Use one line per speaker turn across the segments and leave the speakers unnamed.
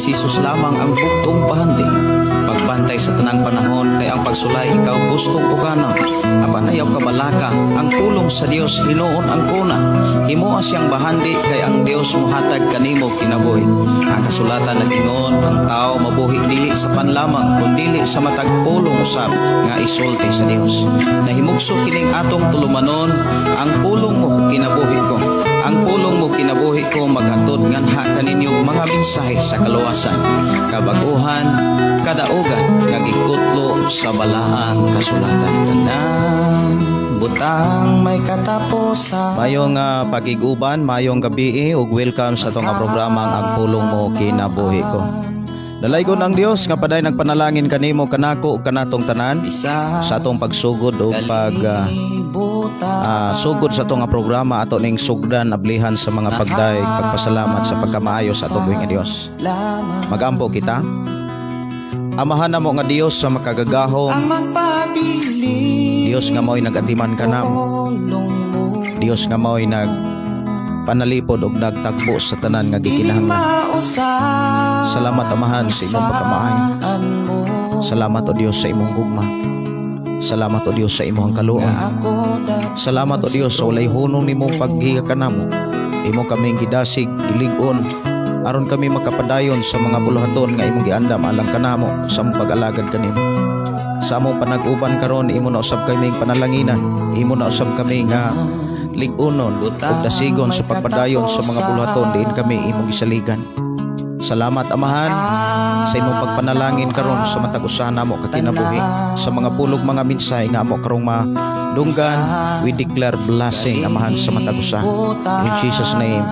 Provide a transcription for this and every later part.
si Jesus lamang ang bugtong pahandi. Pagbantay sa tanang panahon kay ang pagsulay ikaw gustong pukana. Apan ayaw kabalaka ang pulong sa Dios hinuon ang kuna. Himuha siyang bahandi kay ang Dios mohatag kanimo kinabuhi. Ang kasulatan nagingon ang tao mabuhi dili sa panlamang kundi sa matag pulong usab nga isulti sa Dios. Nahimugso kining atong tulumanon ang pulong mo kinabuhi ko. Ang pulong mo kinabuhi ko maghatod nganha kaninyong mga mensahe sa kaluwasan, kabaguhan, kadaugan nga gikutlo sa balaang kasulatan. Tanang butang may katapusan. Mayong pagiguban, mayong gabi ug welcome sa tong programa ang pulong mo kinabuhi ko. Dalaygon ang Dios nga paday nagpanalangin kanimo kanako ug kanatong tanan sa atong pagsugod ug sugod sa atong programa ato ning sugdan ablihan sa mga pagdaig pagpasalamat sa pagkamaayo sa atong buhing Dios. Magampo kita. Amahan namo nga Dios sa makagagahom. Dios nga mao'y nagatiman kanamo. Dios nga mao'y panalipod og nagtagbo sa tanan nga gikinahanglan. Salamat Amahan sa imong pagkamaayo. Salamat o Dios sa imong gugma. Salamat o Dios sa imong kaluoy. Salamat o Dios sa walay hunong nimong paggiya kanamo. Imo kaming gidasig, gilig-on aron kami makapadayon sa mga buluhaton nga imong giandam alang kanamo sa imong pag-alagad kanimo. Sa among panag-uban karon imo na usab kaming panalanginan. Imo na usab kami nga lig-unon ug dasigon sa pagpadayon sa mga buluhaton diin kami imong gisaligan. Salamat Amahan sa imong pagpanalangin karon sa matag usa namo kakinabuhi sa mga pulog mga mensahe nga amo karong madunggan. We declare blessing Amahan sa matag usa. In Jesus name.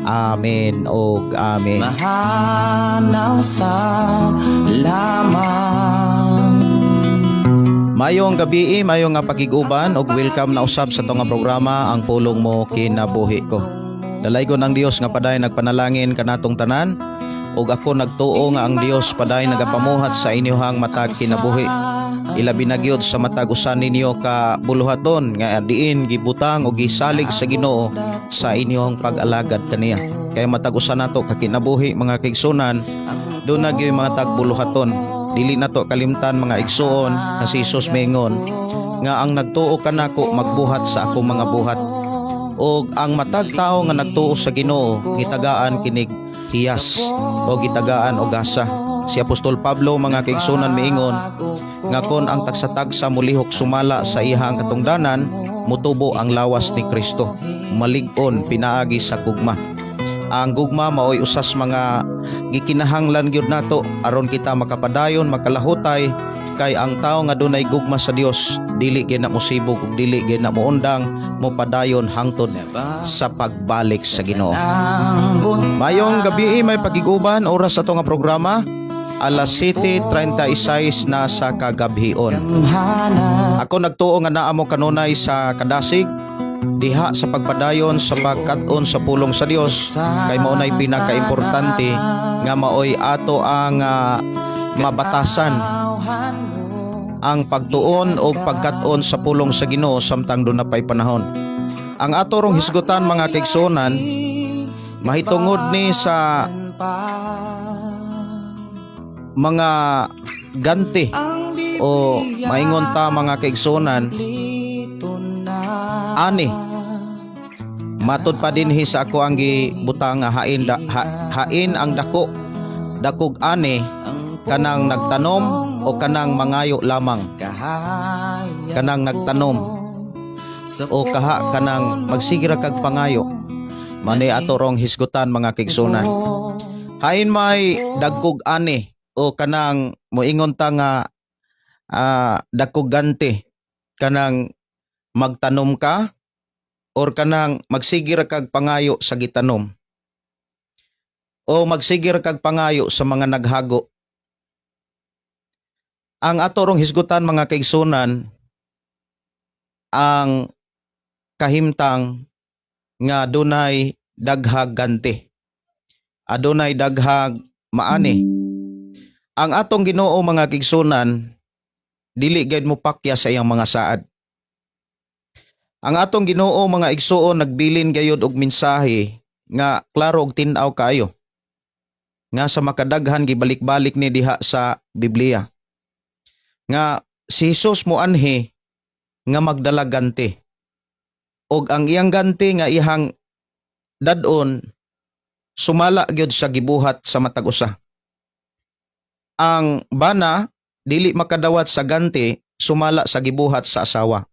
Amen og amen. Mahanaw sa lamang. Mayong gabi, mayong pagiguban og welcome na usab sa tong programa ang pulong mo kinabuhi ko. Dalaygon ang Dios nga paday nagpanalangin kanatong tanan ug ako nagtuo nga ang Dios paday nagapamuhat sa inyohang matag kinabuhi. Ilabi na gyud sa matag usa ninyo ka buluhaton nga diin gibutang og gisalig sa Ginoo sa inyong pag-alagad kaniya. Kay matag usa nato ka kinabuhi mga kaigsunan, do na gyud mga tagbuluhaton. Dili nato kalimtan mga igsuon na si Jesus mingon nga ang nagtuo kanako magbuhat sa akong mga buhat. Og ang matag tao nga nagtuo sa Ginoo gitagaan kinig hiyas o gitagaan og gasa. Si Apostol Pablo mga kaigsunan miingon nga kon ang tagsa-tagsa mulihok sumala sa iyang katungdanan mutubo ang lawas ni Kristo. Malig-on pinaagi sa gugma. Ang gugma maoy usas mga gikinahanglan gyud nato aron kita makapadayon makalahutay kay ang tao nga dunay gugma sa Dios dili gyud na mosibog ug dili gyud na moundang mopadayon hangtod sa pagbalik sa Ginoo. Mayong gabi may pagiguban oras sa ato nga programa alas 7:36 na sa kagabhion. Ako nagtuo nga naa mo kanunay sa kadasig diha sa pagpadayon sa pagkat-on sa pulong sa Dios kay maunay pinakaimportante nga maoy ato ang mabatasan ang pagtuon o pagkat-on sa pulong sa Ginoo samtang doon na pa'y panahon. Ang ato rong hisgutan mga kaigsunan mahitungod ni sa mga ganti o maingon ta mga kaigsunan ani matud pa dinhi sa ako ang gibutang hain ang dakog ani kanang nagtanom o kanang mangayo lamang. Kanang nagtanom o kanang magsigira kag pangayo. Mani ato rong hisgutan mga kaigsunan. Hain may dagkog ani o kanang moingon ta nga dagkog ganti kanang magtanom ka or kanang magsigira kag pangayo sa gitanom o magsigira kag pangayo sa mga naghago. Ang ato rong hisgutan mga kaigsunan ang kahimtang nga dunay daghag ganti. Adunay daghag maani. Ang atong Ginoo mga kaigsunan dili gayud mo pakya sa iyang mga saad. Ang atong Ginoo mga igsuon nagbilin gayud og mensahe nga klaro og tin-aw kaayo. nga sa makadaghan gibalik-balik ni diha sa Biblia. Nga si Hesus moanhi nga magdala ganti. Og ang iyang ganti nga ihang dadon sumala gyud sa gibuhat sa matag usa. Ang bana dili makadawat sa ganti sumala sa gibuhat sa asawa.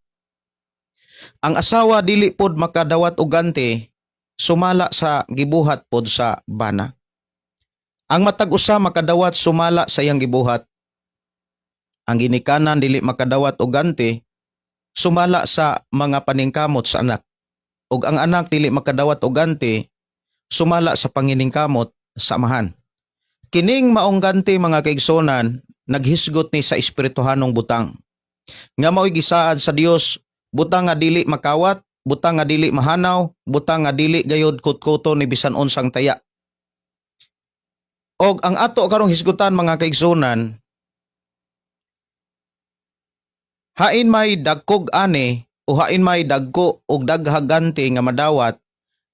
Ang asawa dili pod makadawat og ganti sumala sa gibuhat pod sa bana. Ang matag usa makadawat sumala sa iyang gibuhat. Ang ginikanan dili makadawat og ganti sumala sa mga paningkamot sa anak. Ug ang anak dili makadawat og ganti sumala sa panginingkamot sa amahan. Kining maong ganti mga kaigsonan naghisgot ni sa espirituhanong butang. Nga mao'y gisaad sa Dios, butang nga dili makawat, butang nga dili mahanaw, butang nga dili gayud kutkuto ni bisan unsang taya. Og ang ato karong hisgutan mga kaigsonan, hain may dagkog ani o hain may dagko og daghaganti nga madawat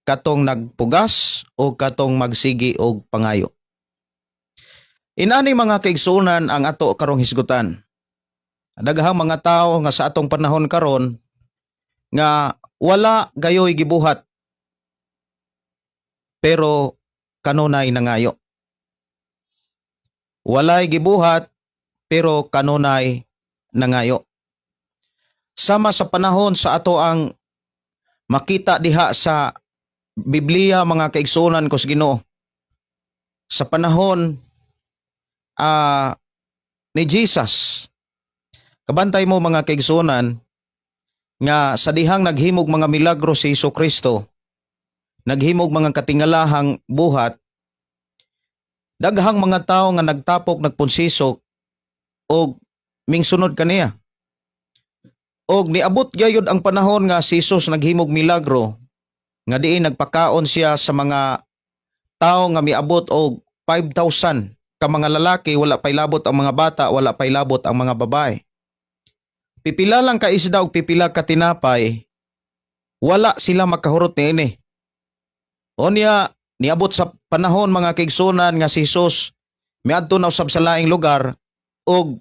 katong nagpugas o katong magsigi og pangayo. Inani mga kaigsunan ang ato karong hisgutan. Daghang mga tao nga sa atong panahon karon nga wala gayoy gibuhat pero kanunay nangayo. Walay gibuhat pero kanunay nangayo. Sama sa panahon sa ato ang makita diha sa Biblia mga kaigsunan ko sa Ginoo. Sa panahon ni Jesus, kabantay mo mga kaigsunan nga sa dihang naghimog mga milagro si Jesucristo, naghimog mga katingalahang buhat, daghang mga tao nga nagtapok nagpunsisok og mingsunod kaniya. Og niabot gayud ang panahon nga si Jesus naghimog milagro nga diin nagpakaon siya sa mga tao nga miabot og 5,000 ka mga lalaki, wala pay labot ang mga bata, wala pay labot ang mga babae. Pipila lang ka isda og pipila ka tinapay, wala sila makahurot niini. Onya niabot sa panahon mga kaigsunan nga si Jesus miadto na usab sa laing lugar og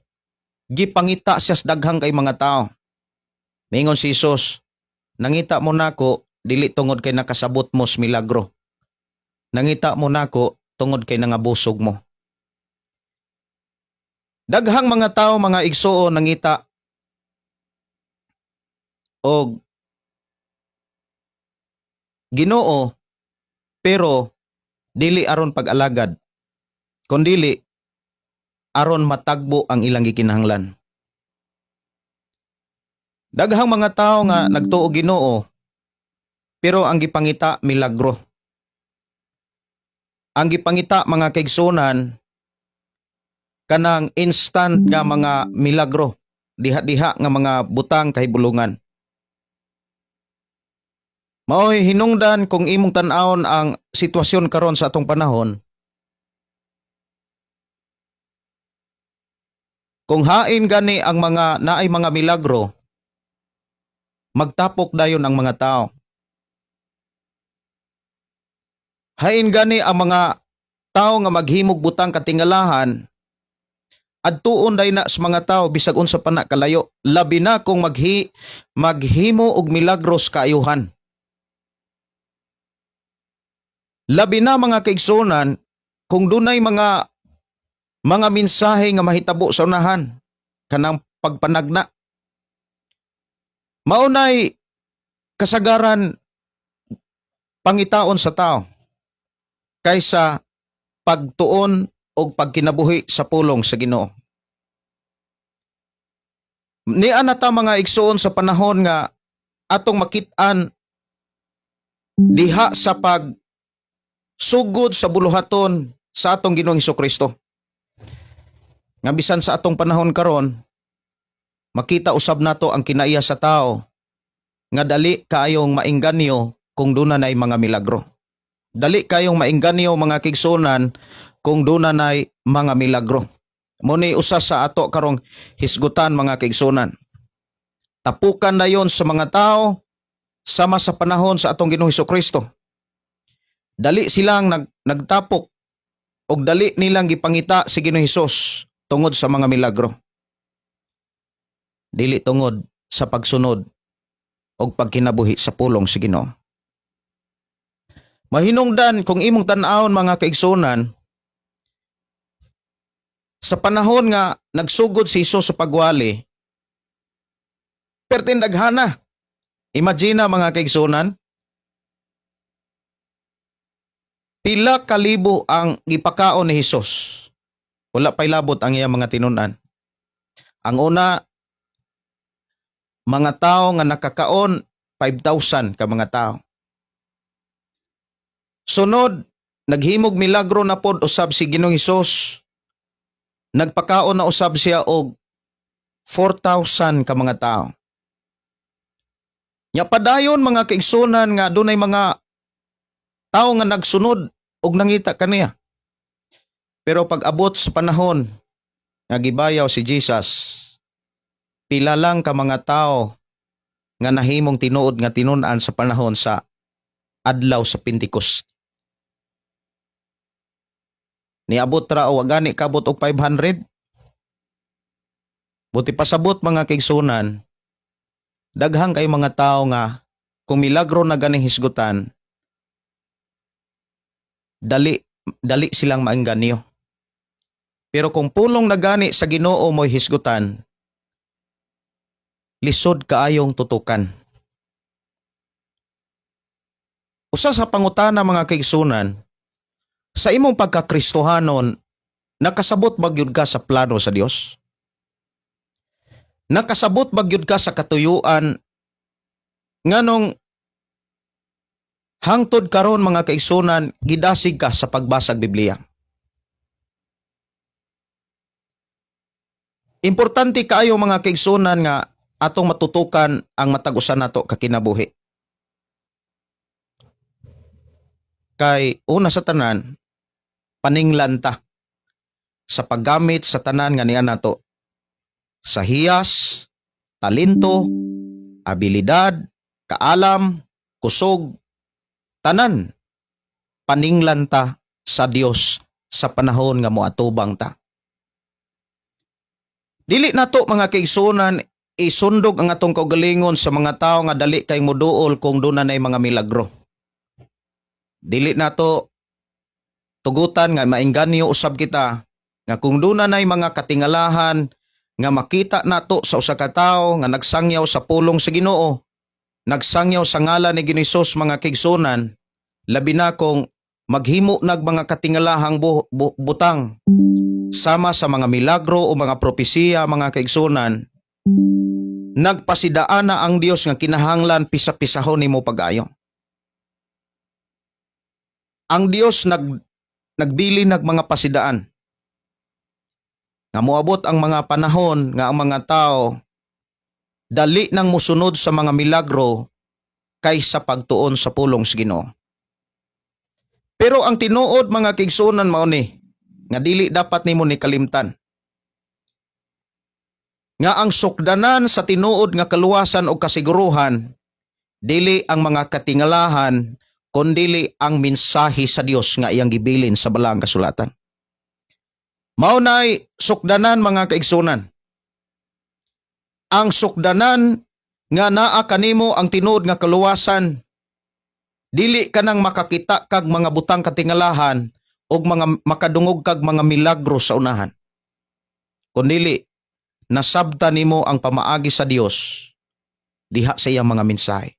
gipangita siya sa daghang kay mga tao. Mingon si Jesus, nangita mo nako dili tungod kay nakasabot mo sa milagro. Nangita mo nako tungod kay nangabusog mo. Daghang mga tao mga igsuon nangita og Ginoo pero dili aron pag-alagad, kundili aron matagbo ang ilang gikinahanglan. Daghang mga tao nga nagtuo Ginoo pero ang gipangita milagro. Ang gipangita mga kaigsunan kanang instant nga mga milagro, diha-diha nga mga butang kahibulungan. Mao'y hinungdan kung imong tan-awon ang sitwasyon karon sa atong panahon. Kung hain gani ang mga naay mga milagro, magtapok dayon ang mga tao. Hain gani ang mga tao nga maghimog butang katingalahan, adtuon day na sa mga tao bisag unsa pa na kalayo, labi na kung maghimo og milagros kaayuhan. Labi na mga kaigsunan kung dunay mga mensahe nga mahitabo sa unahan kanang pagpanagna. Maunay kasagaran pangitaon sa tao kaysa pagtuon o pagkinabuhi sa pulong sa Ginoo. Niana ta mga igsoon sa panahon nga atong makit-an diha sa pagsugod sa buluhaton sa atong Ginoong Hesukristo. Nga bisan sa atong panahon karon, makita usab nato ang kinaiya sa tao nga dali kaayong maingganyo kung dunay mga milagro. Dali kayong maingganyo mga kigsunan kung dunay mga milagro. Muni usa sa ato karong hisgutan mga kigsunan. Tapukan dayon sa mga tao sama sa panahon sa atong Ginoong Hesukristo. Dali silang nagtapok og dali nilang gipangita si Ginoong Hesus tungod sa mga milagro. Dili tungod sa pagsunod og pagkinabuhi sa pulong si Ginoo. Mahinungdan kung imong tan-awon mga kaigsunan, sa panahon nga nagsugod si Hesus sa pagwali, pertin daghana. Imagine mga kaigsunan, pila kalibo ang gipakaon ni Hesus. Wala pa'y labot ang iyang mga tinun-an. Ang una, mga tao nga nakakaon, 5,000 ka mga tao. Sunod, naghimog milagro na pod usab si Ginoong Hesus. Nagpakaon na usab siya og 4,000 ka mga tao. Nya padayon mga kaigsunan nga dunay mga tao nga nagsunod og nangita kaniya. Pero pag abot sa panahon nga gibayaw si Jesus, pila lang ka mga tao nga nahimong tinuod nga tinun-an sa panahon sa adlaw sa Pentecost. Niabot ra o gani kabot og 500. Buti pasabot mga kaigsunan, daghang kay mga tao nga kung milagro na ganing hisgutan, dali silang maengganyo. Pero kung pulong na gani sa Ginoo mo'y hisgutan, lisod kaayong tutukan. Usa sa pangutana mga kaigsunan, sa imong pagkakristohanon, nakasabot ba gyud ka sa plano sa Dios? Nakasabot ba gyud ka sa katuyuan nganong hangtod karon mga kaigsunan gidasig ka sa pagbasag Biblia? Importante kaayo mga kaigsunan nga atong matutukan ang matag-usan nato kakinabuhi. Kay una sa tanan, paninglan ta sa paggamit sa tanan nga niya nato. Sa hiyas, talento, abilidad, kaalam, kusog, tanan, paninglan ta sa Dios sa panahon nga moatubang ta. Dili nato mga kaigsunan isundog ang atong kaugalingon sa mga tao nga dali kay moduol kung dunay mga milagro. Dili nato tugutan nga maengganyo usab kita nga kung dunay mga katingalahan nga makita nato sa usa ka tawo nga nagsangyaw sa pulong sa Ginoo, nagsangyaw sa ngalan ni Ginoong Hesus mga kaigsunan, labi na kung maghimo nag mga katingalahang butang sama sa mga milagro o mga propesiya mga kaigsunan, nagpasidaan na ang Dios nga kinahanglan pisa-pisahon nimo pag-ayo. Ang Dios nagbili nag mga pasidaan. Nga moabot ang mga panahon nga ang mga tao dali nang musunod sa mga milagro kaysa pagtuon sa pulong sa Ginoo. Pero ang tinuod mga kaigsunan mao ni nga dili dapat nimo ni kalimtan. Nga ang sukdanan sa tinuod nga kaluwasan o kasiguruhan dili ang mga katingalahan kundili ang mensahe sa Dios nga iyang gibilin sa balaang kasulatan. Mao nay sukdanan mga kaigsunan. Ang sukdanan nga naa kanimo ang tinuod nga kaluwasan, dili ka nang makakita kag mga butang katingalahan o mga makadungog kag mga milagro sa unahan. Kundili nasabta nimo ang pamaagi sa Dios diha sa iyang mga mensahe.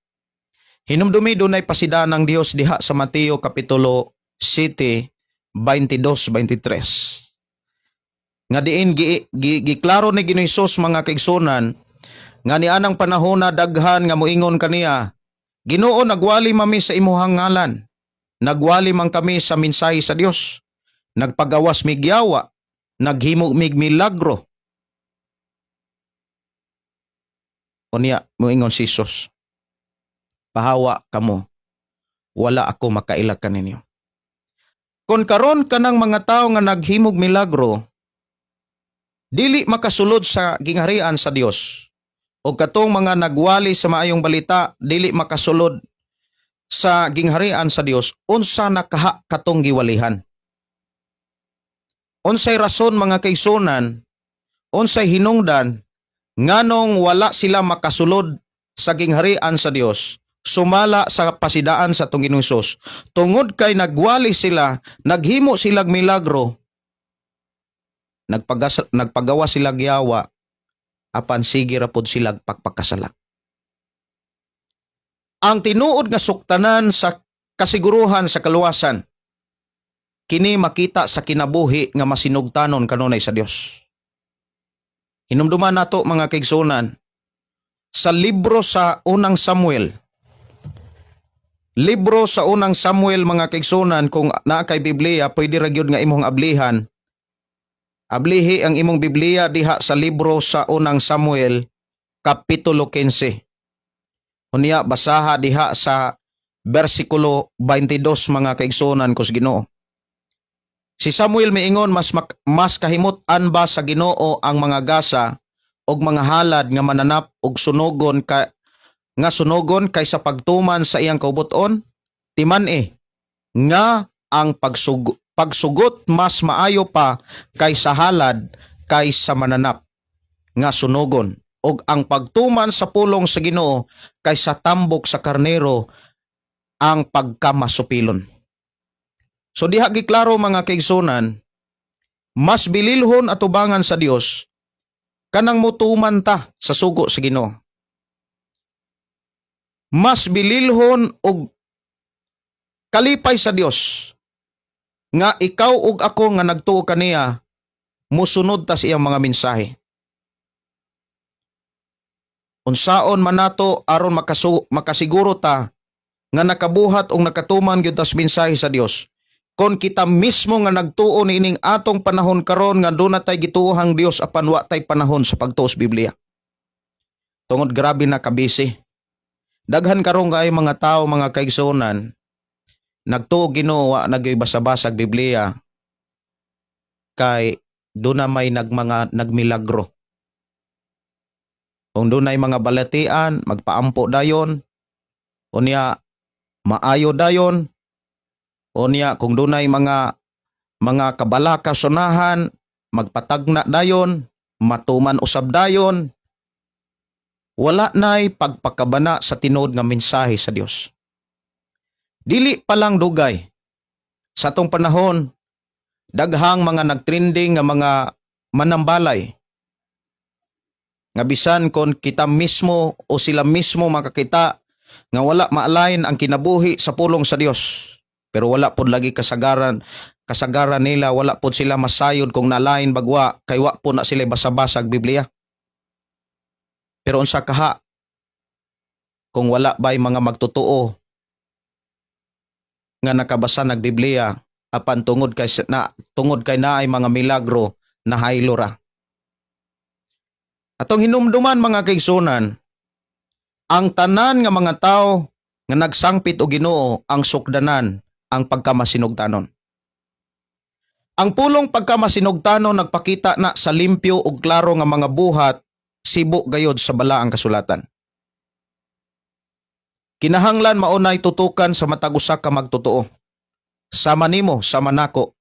Hinumdumi dunay pasidaan ng Dios diha sa Mateo kapitulo 7, 22-23. Nga diin giklaro ni Ginoong Hesus mga kaigsunan nga ni anang panahon na daghan nga moingon kaniya, Ginoo, nagwali mami sa imuhang ngalan, nagwali man kami sa mensahe sa Dios, nagpagawas mig yawa, naghimo mig milagro. Unya moingon si Hesus, pahawa kamo, wala ako makailag kaninyo. Kung karon kanang mga tao nga naghimog milagro, dili makasulod sa gingharian sa Dios. O katong mga nagwali sa maayong balita, dili makasulod sa gingharian sa Dios, unsa nakaha katong giwalihan. Unsay rason mga kaigsunan, unsay hinungdan nganong wala sila makasulod sa gingharian sa Dios, sumala sa pasidaan sa atong Ginoong Hesus. Tungod kay nagwali sila, naghimo silang milagro, nagpagawa sila giyawa, apan sige ra pod sila pagpakasala. Ang tinuod nga suktanan sa kasiguruhan sa kaluwasan, kini makita sa kinabuhi nga masinugtanon kanunay sa Dios. Hinumduman nato mga kaigsunan sa libro sa unang Samuel. Libro sa unang Samuel mga kaigsunan, kung naa kay Biblia, pwede ra gyud nga imong ablihan. Ablihi ang imong Biblia diha sa libro sa unang Samuel, kapitulo 15. Unya basaha diha sa versikulo 22 mga kaigsunan kus Ginoo. Si Samuel miingon, mas kahimot-an ba sa Ginoo ang mga gasa og mga halad nga mananap og sunogon kaysa pagtuman sa iyang kaubuton? Timan nga ang pagsugot mas maayo pa kaysa halad kaysa mananap nga sunogon, og ang pagtuman sa pulong sa Ginoo kaysa tambok sa karnero ang pagkamasupilon. So diha giklaro mga kaigsunan, mas bililhon at tubangan sa Dios kanang mutuman ta sa sugo sa Ginoo. Mas bililhon og kalipay sa Dios nga ikaw ug ako nga nagtuo kaniya, musunod ta sa iyang mga mensahe. Unsaon man nato aron makasiguro ta nga nakabuhat og nakatuman gyud ta sa mensahe sa Dios, kon kita mismo nga nagtuo niining atong panahon karon nga doon na tay gituohang Dios apan wa tay panahon sa pagtuo sa Biblia. Tungod grabe na kabisi. Daghan karon kay mga tao mga kaigsunan nagtuo Ginoo wa nagyoy basa-basag Biblia kay doon na may nagmilagro. Kung doon ay mga balatian, magpaampo dayon, unya maayo dayon, unya kung doon ay mga kabalaka sunahan, magpatagna dayon, matuman usab dayon, wala na'y pagpakabana sa tinuod nga mensahe sa Dios. Dili pa lang dugay. Sa atong panahon, daghang mga nagtrending nga mga manambalay. Nga bisan kon kita mismo o sila mismo makakita nga wala maalain ang kinabuhi sa pulong sa Dios. Pero wala pod lagi kasagaran nila, wala pod sila masayod kung nalain bagwa, kay wa po na sila basa-basag Biblia. Pero unsa kaha kung wala ba'y mga magtotoo nga nakabasa nag Biblia apan tungod kay naay mga milagro na haylo ra. Atong hinumduman mga kaigsunan, ang tanan nga mga tao nga nagsangpit og Ginoo ang sukdanan ang pagkamasinugtanon. Ang pulong pagkamasinugtanon nagpakita na sa limpyo ug klaro nga mga buhat sibo gayod sa balaang kasulatan. Kinahanglan maunay tutukan sa matag usa ka magtotoo. Sama nimo, sama nako.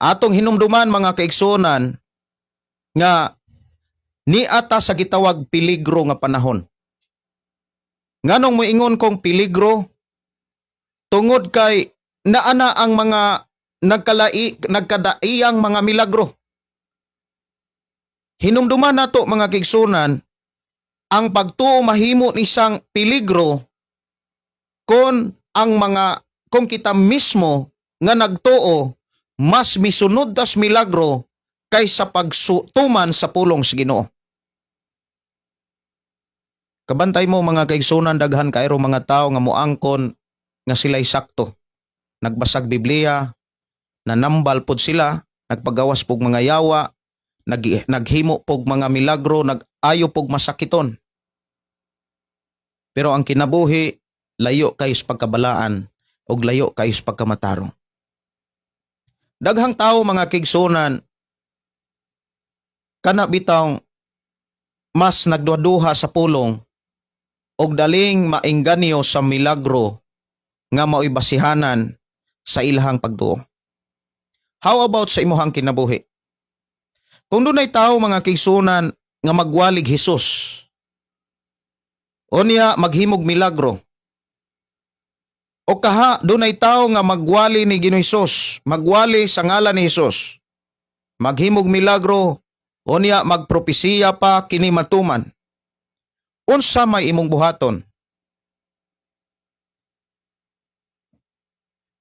Atong hinumduman mga kaigsunan nga niata sa gitawag peligro nga panahon. Nganong moingon kong peligro? Tungod kay naana ang mga nagkadaiyang mga milagro. Hinumduman nato mga kaigsunan, ang pagtuo mahimo ni isang peligro kung kita mismo nga nagtuo mas misunod tas milagro kaysa pagtuman sa pulong sa Ginoo. Kabantay mo mga kaigsunan, daghan kaayro mga tao nga moangkon nga sila'y sakto. Nagbasag Biblia, nanambal pod sila, nagpagawas pog mga yawa, naghimo pog mga milagro, nagayo pog masakiton. Pero ang kinabuhi, layo kayo sa pagkabalaan o layo kayo sa pagkamataro. Daghang tao mga kaigsunan, kana bitaw mas nagduha sa pulong og daling maengganyo sa milagro nga mao'y basihanan sa ilahang pagtuo. How about sa imuhang kinabuhi? Kung dunay tao mga kaigsunan nga magwalig Hesus, o niya maghimog milagro, o kaha dunay tao nga magwali ni Ginoong Hesus, magwali sa ngalan ni Hesus, maghimog milagro, o niya magpropesiya pa kini matuman, unsa may imong buhaton?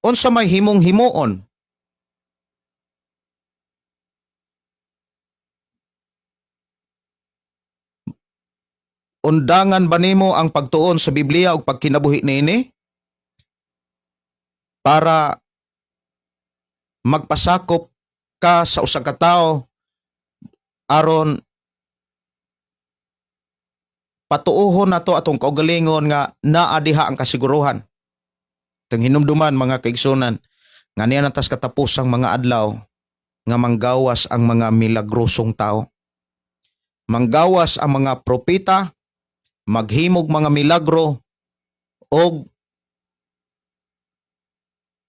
Unsa may himong himuon? Undangan ba nimo ang pagtuon sa Biblia ug pagkinabuhi niini para magpasakop ka sa usa ka tawo aron patuohon nato atong kaugalingon nga naa diha ang kasiguruhan. Tang hinumduman mga kaigsunan, nga niya natas katapusang mga adlaw nga manggawas ang mga milagrosong tao. Manggawas ang mga propeta, maghimog mga milagro, o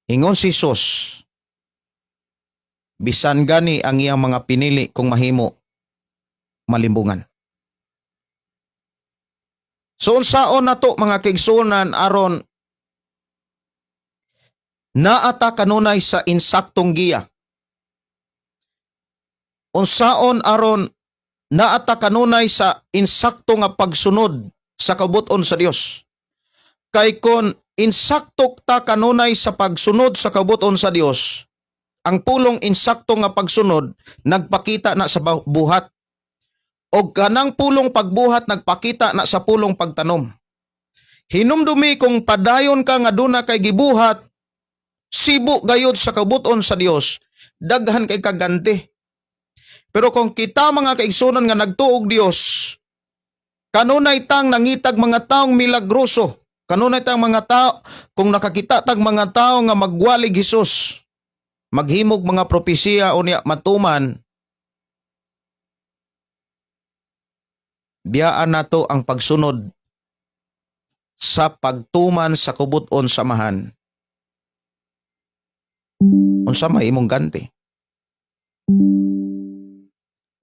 ingon si Hesus, bisan gani ang iyang mga pinili kung mahimo malimbungan. So unsaon nato mga kaigsunan aron naata kanunay sa insaktong giya? Unsaon aron naata kanunay sa insakto nga pagsunod sa kabuton sa Dios? Kay kon insakto ta kanunay sa pagsunod sa kabuton sa Dios, ang pulong insakto nga pagsunod nagpakita na sa buhat. O kanang pulong pagbuhat nagpakita na sa pulong pagtanom. Hinumdumi kung padayon ka nga duna kay gibuhat, sibo gayod sa kabuton sa Dios, daghan kay kaganti. Pero kung kita mga kaigsunan nga nagtuog Dios, kanunay tang nangitag mga taong milagroso, kanunay tang mga tao, kung nakakita tag mga tao nga magwalig Hesus, maghimog mga propesiya o niya matuman, biyaan nato ang pagsunod sa pagtuman sa kubuton samahan. Unsa may imong ganti?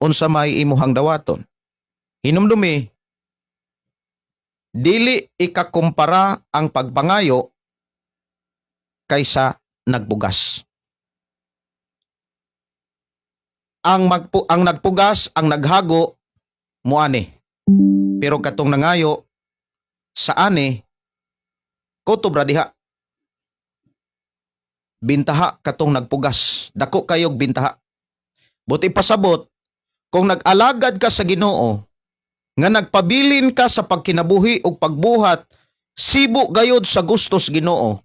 Unsa may imuhang dawaton? Hinumdumi, dili ikakumpara ang pagpangayo kaysa nagbugas. Ang nagpugas, ang naghago, muani. Pero katong nangayo, sa ani, kutobra diha. Bintaha katong nagpugas. Dako kayog bintaha. Buti pasabot, kung nag-alagad ka sa Ginoo, nga nagpabilin ka sa pagkinabuhi o pagbuhat, sibo gayod sa gustos Ginoo,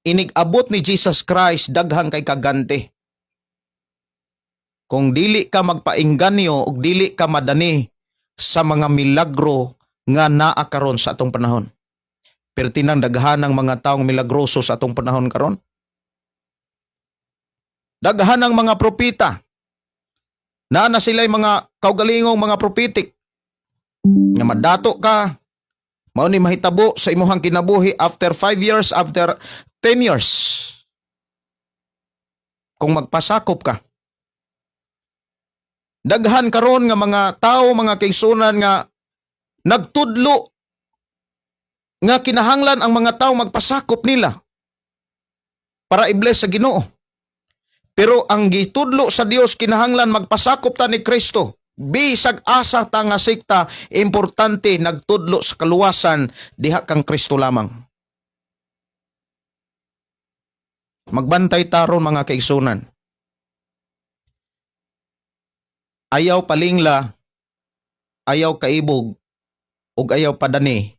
inig-abot ni Jesus Christ daghang kay kaganti. Kung dili ka magpaingganyo o dili ka madani sa mga milagro nga naa karon sa atong panahon. Pertinang daghan ng mga taong milagroso sa atong panahon karon. Daghan ng mga propeta. Na sila'y mga kaugalingong mga propitik. Nga madato ka, mao ni mahitabo sa imuhang kinabuhi after 5 years, after 10 years. Kung magpasakop ka. Daghan karon nga mga tao, mga kaigsunan nga nagtudlo nga kinahanglan ang mga tao magpasakop nila para i-bless sa Ginoo. Pero ang gitudlo sa Dios kinahanglan magpasakop ta ni Kristo. Bisag asa ta nga sikta, importante nagtudlo sa kaluwasan diha kang Kristo lamang. Magbantay taron mga kaigsunan. Ayaw palingla, ayaw kaibog, ug ayaw padani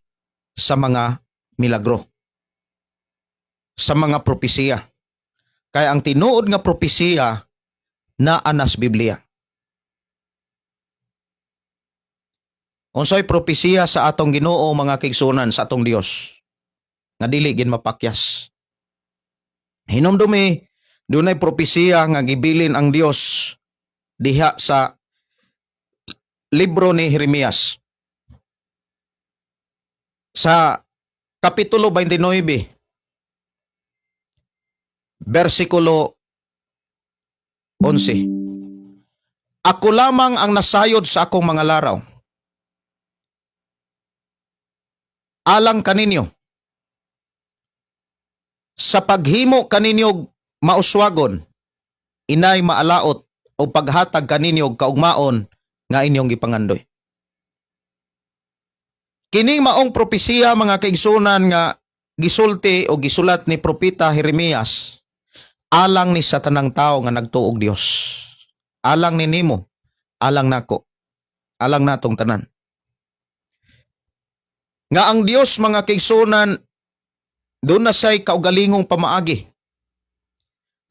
sa mga milagro, sa mga propesiya. Kaya ang tinuod nga propesiya naa na sa Biblia. Unsay propesiya sa atong Ginoo mga kaigsunan, sa atong Dios, nga dili gid mapakyas. Hinumdumi, dunay propesiya nga gibilin ang Dios diha sa libro ni Jeremias. Sa Kapitulo 29, versikulo 11. Ako lamang ang nasayod sa akong mga laraw. Alang kaninyo. Sa paghimo kaninyo mauswagon, inay maalaot o paghatag kaninyo kaugmaon nga inyong gipangandoy. Kining maong propesiya mga kaigsunan nga gisulti o gisulat ni Propeta Jeremias alang ni sa tanang tao nga nagtuog Dios. Alang ni nimo, alang nako, alang natong tanan. Nga ang Dios mga kaigsunan doon na say kaugalingong pamaagi.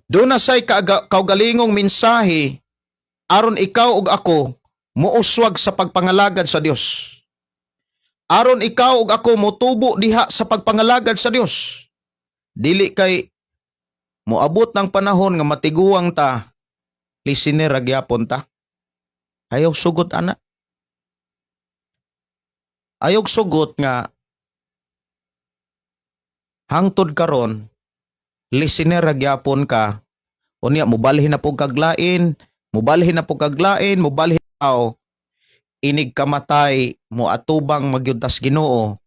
Doon na say kaugalingong mensahe aron ikaw ug ako muuswag sa pagpangalagad sa Dios. Aron ikaw ug ako motubo diha sa pagpangalagad sa Dios. Dili kay moabot ng panahon nga matiguang ta, listener agyapon ta. Ayaw sugot ana. Ayaw sugot nga hangtod karon listener agyapon ka, unya mobalhin na pug kaglain, mobalhin na pug kaglain, mobalhin aw inig kamatay mo atubang magyuntas Ginoo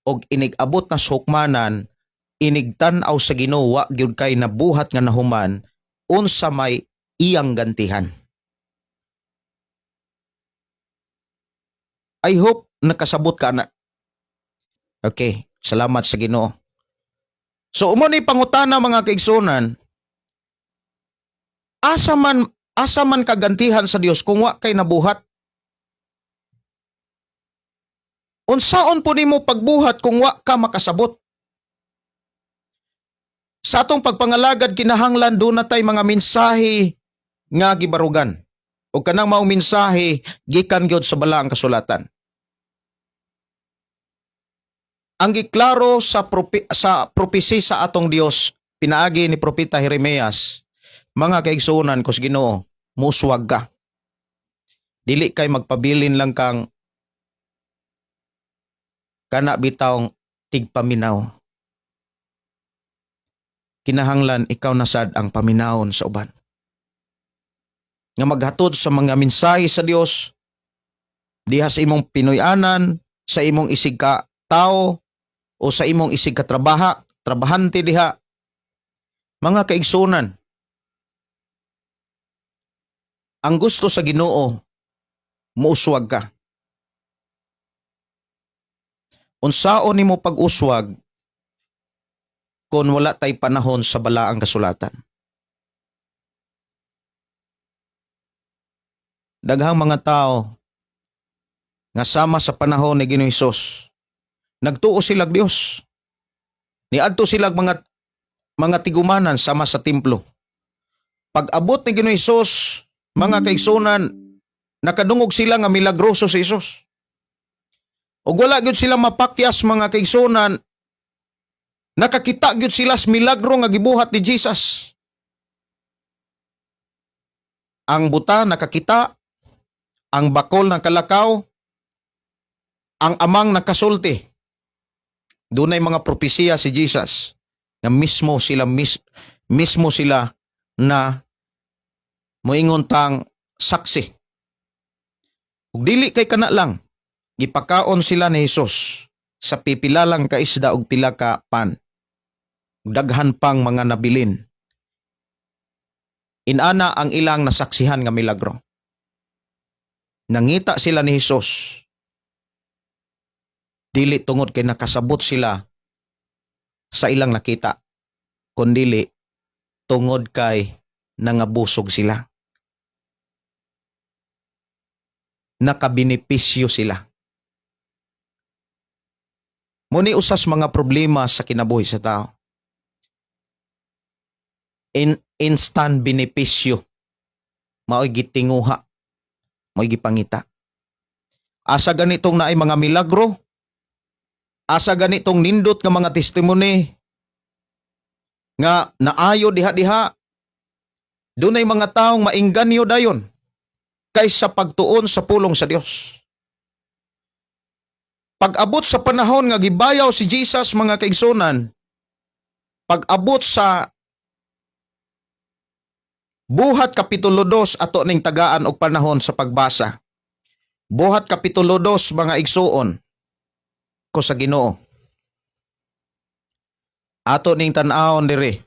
og inig abot na sukmanan, inig tan-aw sa Ginoo wa gyud kay nabuhat nga nahuman unsa may iyang gantihan. I hope nakasabot ka na. Okay, salamat sa Ginoo. So umo ni pangutana mga kaigsunan, asa man kagantihan sa Dios kung wa kay nabuhat? Unsaon po nimo pagbuhat kung wa ka makasabot? Sa atong pagpangalagad kinahanglan do na tay mga mensahe nga gibarugan. O kanang mao mensahe gikan gyud sa balaang kasulatan. Ang giklaro sa propesi sa atong Dios pinaagi ni Propeta Jeremias, mga kaigsunan kus Ginoo, muswag ka. Dili kay magpabilin lang kang kana bitawng tigpaminaw. Kinahanglan ikaw nasad ang paminawon sa uban. Nga maghatod sa mga mensahe sa Dios diha sa imong Pinoy-anan, sa imong isig ka tao o sa imong isig ka trabahante diha. Mga kaigsunan, ang gusto sa Ginoo muuswag ka. Unsaon nimo pag-uswag kung wala tay panahon sa balaang kasulatan? Daghang mga tao nga sama sa panahon ni Ginoong Hesus, nagtuo sila Dios. Niadto sila mga tigumanan sama sa templo. Pag-abot ni Ginoong Hesus, mga kaigsunan, nakadungog sila nga milagroso si Hesus. O wala gyud sila mapakyas mga kaigsunan, nakakita gyud sila sa milagro nga gibuhat ni Jesus. Ang buta nakakita, ang bakol nakalakaw, ang amang nakasulti. Dunay mga propesiya si Jesus na mismo sila na moingon tang saksi. Ug dili kay kana lang, gipakaon sila ni Hesus sa pipilalang ka isda ug pila ka pan. Daghan pang mga nabilin. Inana ang ilang nasaksihan nga milagro. Nangita sila ni Hesus. Dili tungod kay nakasabot sila sa ilang nakita, kundili tungod kay nangabusog sila. Nakabinipisyo sila. Muni usas mga problema sa kinabuhi sa tao. Instant benepisyo. Mao'y gitinguha. Mao'y gipangita. Asa ganitong naay mga milagro. Asa ganitong nindot nga mga testimony nga naayo diha-diha. Dunay mga taong maingganyo dayon kaysa pagtuon sa pulong sa Dios. Pag-abot sa panahon nga gibayaw si Jesus mga kaigsunan, pag-abot sa Buhat Kapitulo 2 ato ning tagaan og panahon sa pagbasa. Buhat Kapitulo 2 mga igsuon ko sa Ginoo. Ato ning tan-awon diri.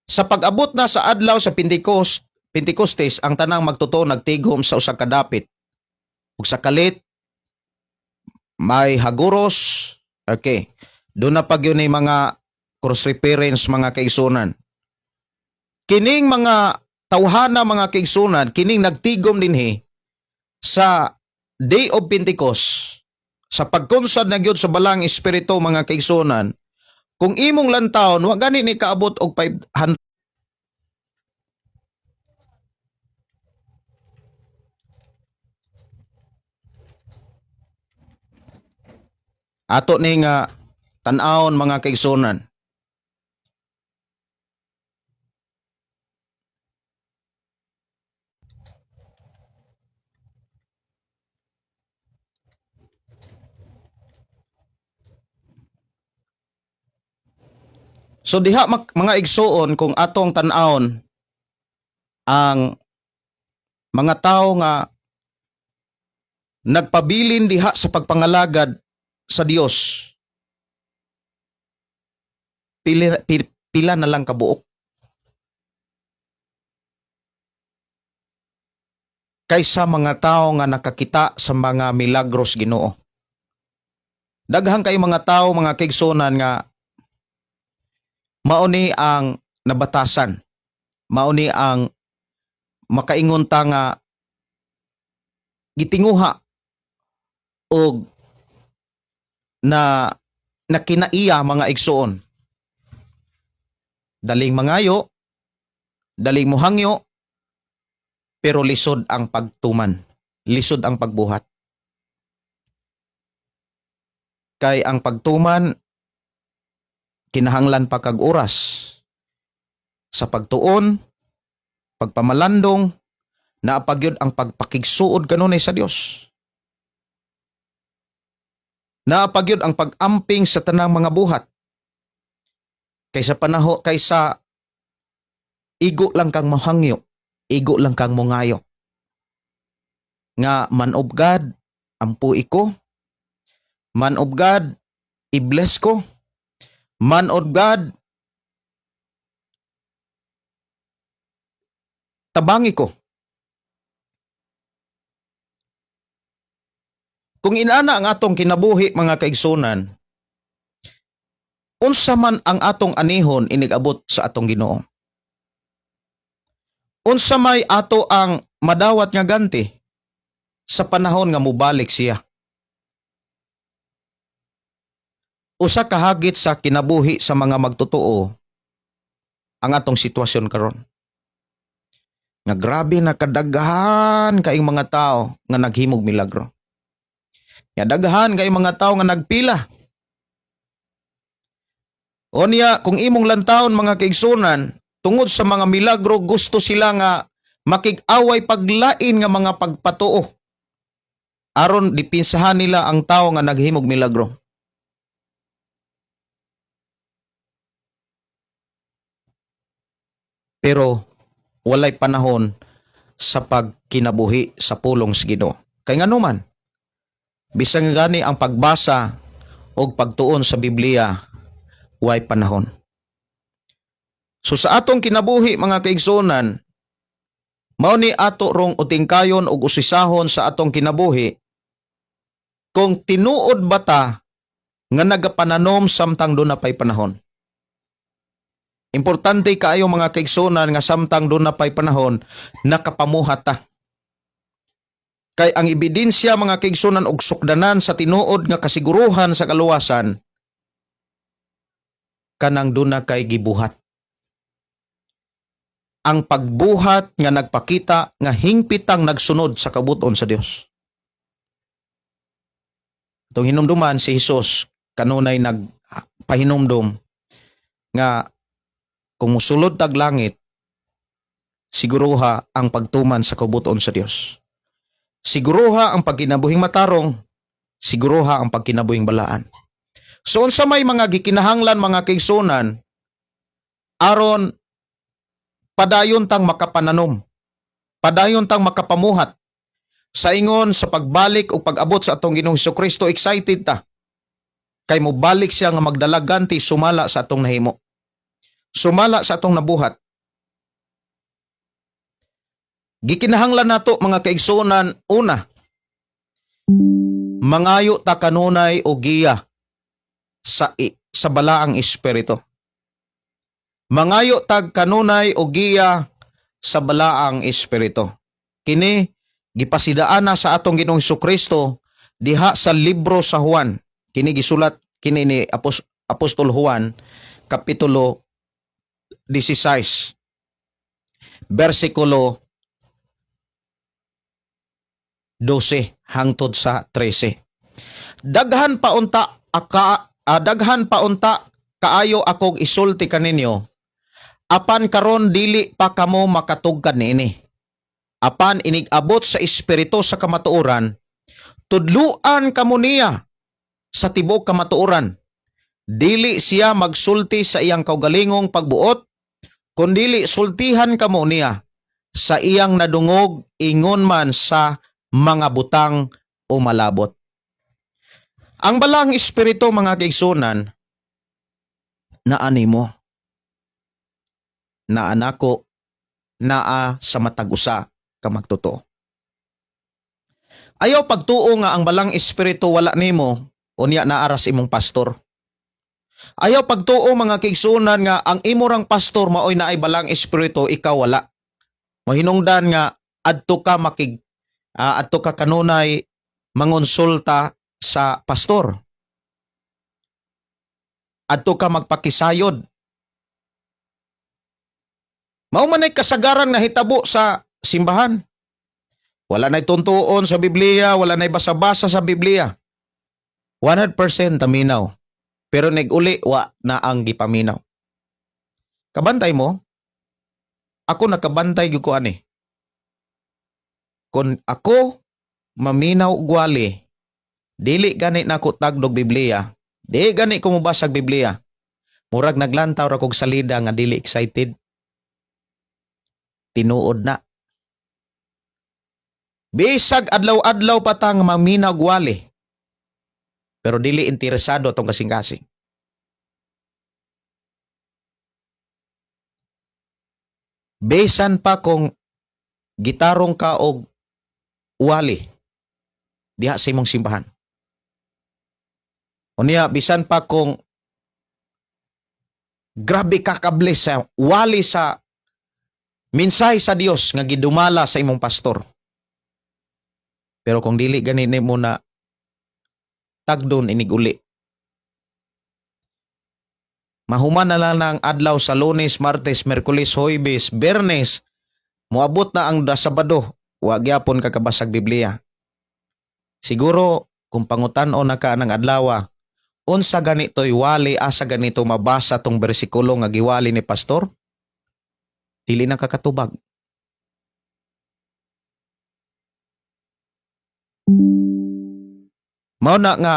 Sa pag-abot na sa adlaw sa Pentecostes, ang tanang magtuto nagtigom sa usa ka dapit. Ug sa kalit may haguros. Okay. Doon na pag yun mga cross reference mga kaigsunan. Kining mga tawhana mga kaigsunan, kining nagtigom dinhi sa Day of Pentecost, sa pagkunsad na gyud sa balang espiritu mga kaigsunan. Kung imong lantawon, wa gani ni kaabot og 500. Ato ni nga tan-awon mga kaigsunan. So diha mga igsuon kung atong tan-awon ang mga tao nga nagpabilin diha sa pagpangalagad sa Dios. Pila na lang kabuok. Kaysa mga tao nga nakakita sa mga milagros Ginoo. Daghang kay mga tao mga kaigsunan nga mauni ang nabatasan. Mauni ang makaingon ta nga gitinguha og na nakinaiya mga igsuon. Daling mangayo, daling muhangyo, pero lisod ang pagtuman, lisod ang pagbuhat. Kay ang pagtuman kinahanglan pa kag oras sa pagtuon, pagpamalandong, naapagyod ang pagpakigsuod kanunay sa Dios. Naapagyod ang pag-amping sa tanang mga buhat. Kaysa igo lang kang mahangyo, igo lang kang mungayo. Nga man of God, ampui ko. Man of God, i-bless ko. Man of God, tabangi ko. Kung inana ang atong kinabuhi mga kaigsunan, unsa man ang atong anihon inigabot sa atong Ginoo. Unsa may ato ang madawat nga ganti sa panahon nga mubalik siya. Usa ka hagit sa kinabuhi sa mga magtotoo ang atong sitwasyon karon. Nga grabe na kadaghan kaayong mga tao nga naghimog milagro. Nga daghan kaayong mga tao nga nagpila. O niya, kung imong lantawon mga kaigsunan, tungod sa mga milagro, gusto sila nga makig-away paglain nga mga pagpatuo. Aron dipinsahan nila ang tao nga naghimog milagro. Pero walay panahon sa pagkinabuhi sa pulong sa Ginoo. Kay nganuman, bisang gani ang pagbasa o pagtuon sa Biblia, way panahon. So sa atong kinabuhi mga kaigsunan, mao ni ato rong utingkayon og usisahon sa atong kinabuhi kung tinuod ba ta nga nagapananom samtang doon na pay panahon. Importante kaayo mga kaigsunan nga samtang doon na pay panahon nakapamuhat ta. Kay ang ebidensya mga kaigsunan og sukdanan sa tinuod nga kasiguruhan sa kaluwasan kanang doon na kay gibuhat. Ang pagbuhat nga nagpakita nga hingpitang nagsunod sa kabuton sa Dios. Itong hinumduman si Hesus kanunay nagpahinumdum nga kung musulod tag langit, siguruha ang pagtuman sa kabuton sa Dios. Siguruha ang pagkinabuhing matarong, siguruha ang pagkinabuhing balaan. So unsa may mga gikinahanglan mga kaigsunan aron padayon tang makapananom, padayon tang makapamuhat sa ingon sa pagbalik o pag-abot sa atong Ginoong Hesukristo. Excited ta kay mo balik siya nga magdalagan ti sumala sa atong nahimo, sumala sa atong nabuhat. Gikinahanglan nato mga kaigsunan, una, mangayo ta kanunay o giya sa balaang espiritu. Mangayo tag kanunay o giya sa balaang espiritu. Kini gipasidaan na sa atong Ginoong Hesukristo diha sa libro sa Juan. Kini gisulat kini ni Apostol Juan kapitulo 16 versikulo 12 hangtod sa 13. Daghan pa unta kaayo akog isulti kaninyo, apan karon dili pa kamo makatugkad niini. Apan inigabot sa espiritu sa kamatuoran, tudluan kamo niya sa tibok kamatuoran. Dili siya magsulti sa iyang kaugalingong pagbuot, kundili sultihan kamo niya sa iyang nadungog, ingon man sa mga butang o malabot. Ang balang espiritu, mga kaigsunan, na animo, na anako, naa sa matag-usa ka magtotoo. Ayaw pagtuo nga ang balang espiritu wala nimo, unya naaras imong pastor. Ayaw pagtuo, mga kaigsunan, nga ang imorang pastor maoy naay balang espiritu, ikaw wala. Mahinungdan nga adto ka kanunay mangonsulta sa pastor. Adto ka magpakisayod. Mao man ay kasagaran nga hitabo sa simbahan. Wala na'y tuntuon sa Biblia, wala na'y basa-basa sa Biblia. 100% taminaw. Pero nag-uli, wa na ang gipaminaw. Kabantay mo? Ako nakabantay gyud ko ani. Kung ako maminaw og wali, dili gani nako tagdog Biblia, di gani ko mobasag Biblia. Murag naglantaw ra kog salida nga dili excited. Tinuod na. Bisag adlaw-adlaw patang maminaw og wali, pero dili interesado atong kasing-kasing. Besan pa kung gitarong ka og wali diha sa imong simbahan. Unya, bisan pa kung grabe ka kabless sa wali sa mensahe sa Dios nga gidumala sa imong pastor. Pero kung dili ganini mo na tagdon iniguli. Mahuman na lang ang adlaw sa Lunes, Martes, Merkulis, Huwebes, Biyernes, moabot na ang Sabado, wa gyapon ka kabasag Biblia. Siguro kung pangutan-on na ka ng adlaw, unsa ganito'y wali, asa ganito mabasa tong bersikulo nga giwali ni pastor, dili na kakatubag. Mao na nga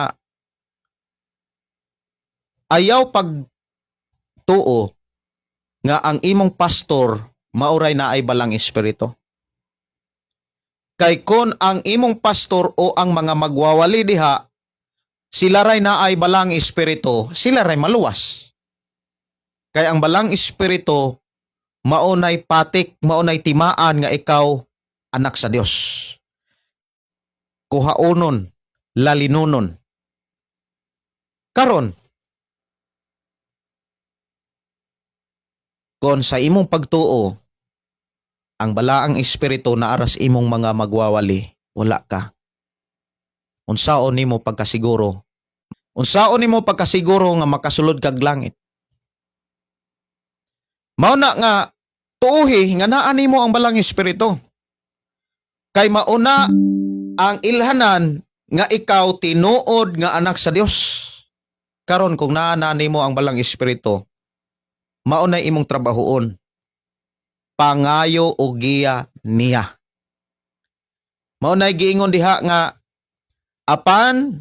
ayaw pagtuo nga ang imong pastor mauray na ay balang espiritu. Kay kon ang imong pastor o ang mga magwawali diha, sila ray na ay balang espiritu, sila ray maluwas. Kay ang balang espiritu maunay patik, maunay timaan nga ikaw anak sa Dios. Kuhaonon, lalinunon. Karon, kon sa imong pagtuo, ang balaang espiritu na aras imong mga magwawali, wala ka. Unsaon nimo pagkasiguro? Unsaon nimo pagkasiguro nga makasulod kag langit? Mao na nga tuohi nga naa nimo ang balang espiritu. Kay mauna ang ilhanan nga ikaw tinuod nga anak sa Dios. Karon kung naa na nimo ang balang espiritu, mao na imong trabahoon. Pangayo o giya niya. Mao na giingon diha nga apan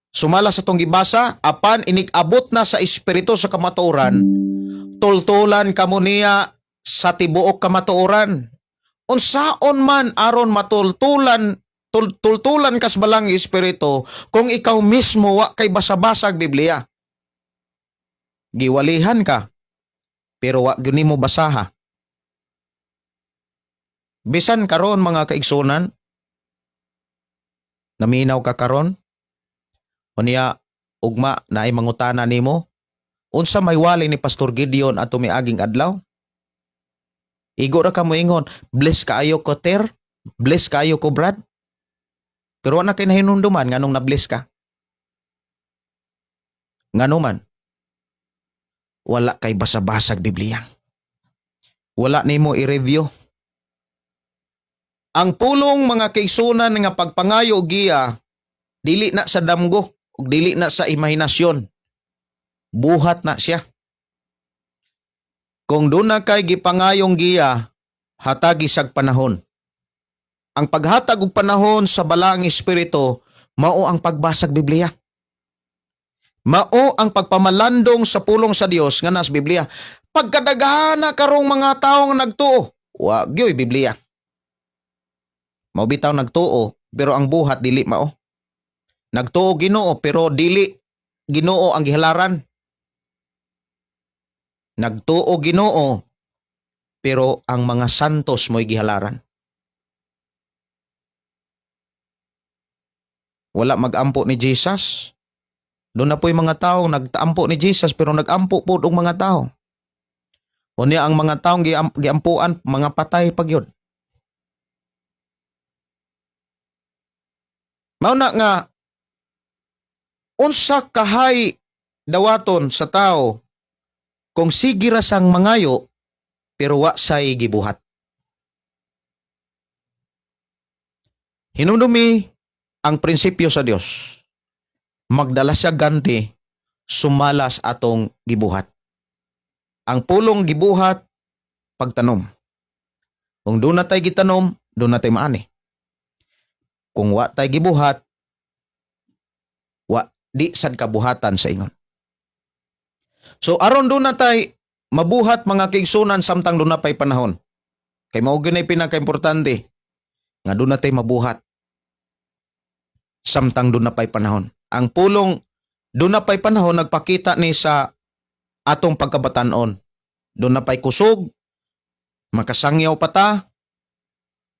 sumala sa tong gibasa, apan inigabot na sa espiritu sa kamatuoran, tultulan kamo niya sa tibuok kamatuoran. Unsaon man aron matultulan tultulan kas balang espiritu kung ikaw mismo wa kay basa-basag Biblia. Giwalihan ka pero wa gyud nimo basaha. Bisan karon mga kaigsunan, naminaw ka karon, unya ugma naay mangutana nimo, unsa may wali ni Pastor Gideon ato miaging adlaw? Igo ra ka moingon, bless kaayo ko Ter, bless kaayo ko Brad. Pero wala kay nahinumduman nganong na-bless ka. Ngano man, wala kay basa-basag Biblia. Wala nimo i-review. Ang pulong mga kaigsunan nga pagpangayo giya, dili na sa damgo, ug dili na sa imahinasyon. Buhat na siya. Kung doon na kay gipangayong giya, hatagi sag panahon. Ang paghatag og panahon sa balaang espiritu, mao ang pagbasag Biblia. Mao ang pagpamalandong sa pulong sa Dios nga nas Biblia. Pagkadaghana karong mga tawo nga nagtuo, wa gyoy Biblia. Mao bitaw nagtuo pero ang buhat dili mao. Nagtuo Ginoo pero dili Ginoo ang gihalaran. Nagtuo Ginoo pero ang mga santos mo'y gihalaran. Wala mag-ampo ni Jesus. Doon na po'y mga tao nagtaampo ni Jesus pero nag-ampo po og mga tao. Unya ang mga taong giampuan mga patay pagyod. Mao na nga unsa kahay dawaton sa tao kung sige ra sang mangayo pero wa say gibuhat. Hinumdumi ang prinsipyo sa Dios. Magdala siya ganti, sumalas atong gibuhat. Ang pulong gibuhat, pagtanom. Kung doon na tayo gitanom, doon na tayo maani. Kung wa tayo gibuhat, wa di sad kabuhatan sa ingon. So aron doon na tayo mabuhat mga kaigsunan samtang doon na pa'y panahon. Kay mao gyud ay pinaka-importante nga doon na tayo mabuhat. Samtang doon na pa'y panahon. Ang pulong doon na pa'y panahon nagpakita ni sa atong pagkabatanon. Doon na pa'y kusog, makasangyaw pa ta,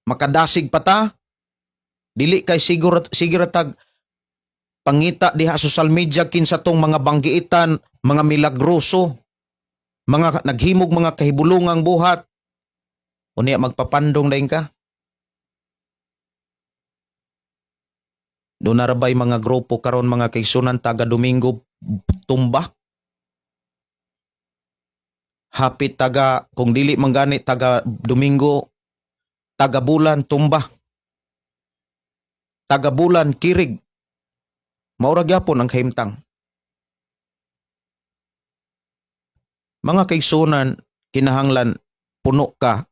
makadasig pa ta, dili kay sigiratag pangita diha sa social media kinsa tong mga banggiitan, mga milagroso, mga naghimog mga kahibulungang buhat. Unya magpapandong dayon ka. Doon na rabay mga grupo karon mga kaigsunan taga Domingo tumba. Hapit taga kung dili manggani taga Domingo taga Bulan tumba. Taga Bulan kirig. Maura gyapon ang kahimtang. Mga kaigsunan kinahanglan puno ka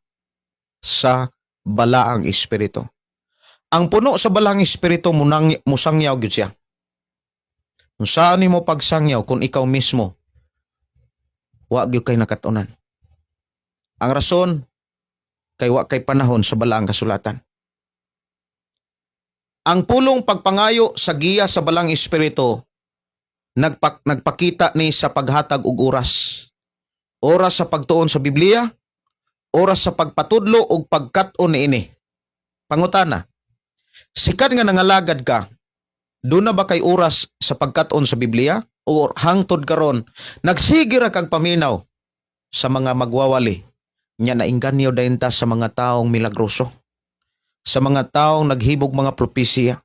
sa balaang espiritu. Ang puno sa balang espiritu musangyaw gyud siya. Kung saan nimo pagsangyaw kung ikaw mismo wa gyud kay nakatunan. Ang rason kay wa kay panahon sa balaang kasulatan. Ang pulong pagpangayo sa giya sa balang espiritu nagpakita ni sa paghatag og oras. Oras sa pagtuon sa Biblia, oras sa pagpatudlo og pagkat-on niini. Pangutana, sikat nga nangalagad ka, doon na ba kay oras sa pagkat-on sa Biblia? O hangtod karon nagsige ra kag paminaw sa mga magwawali, nya nainganyo dayon ta sa mga taong milagroso, sa mga taong naghibog mga propesya.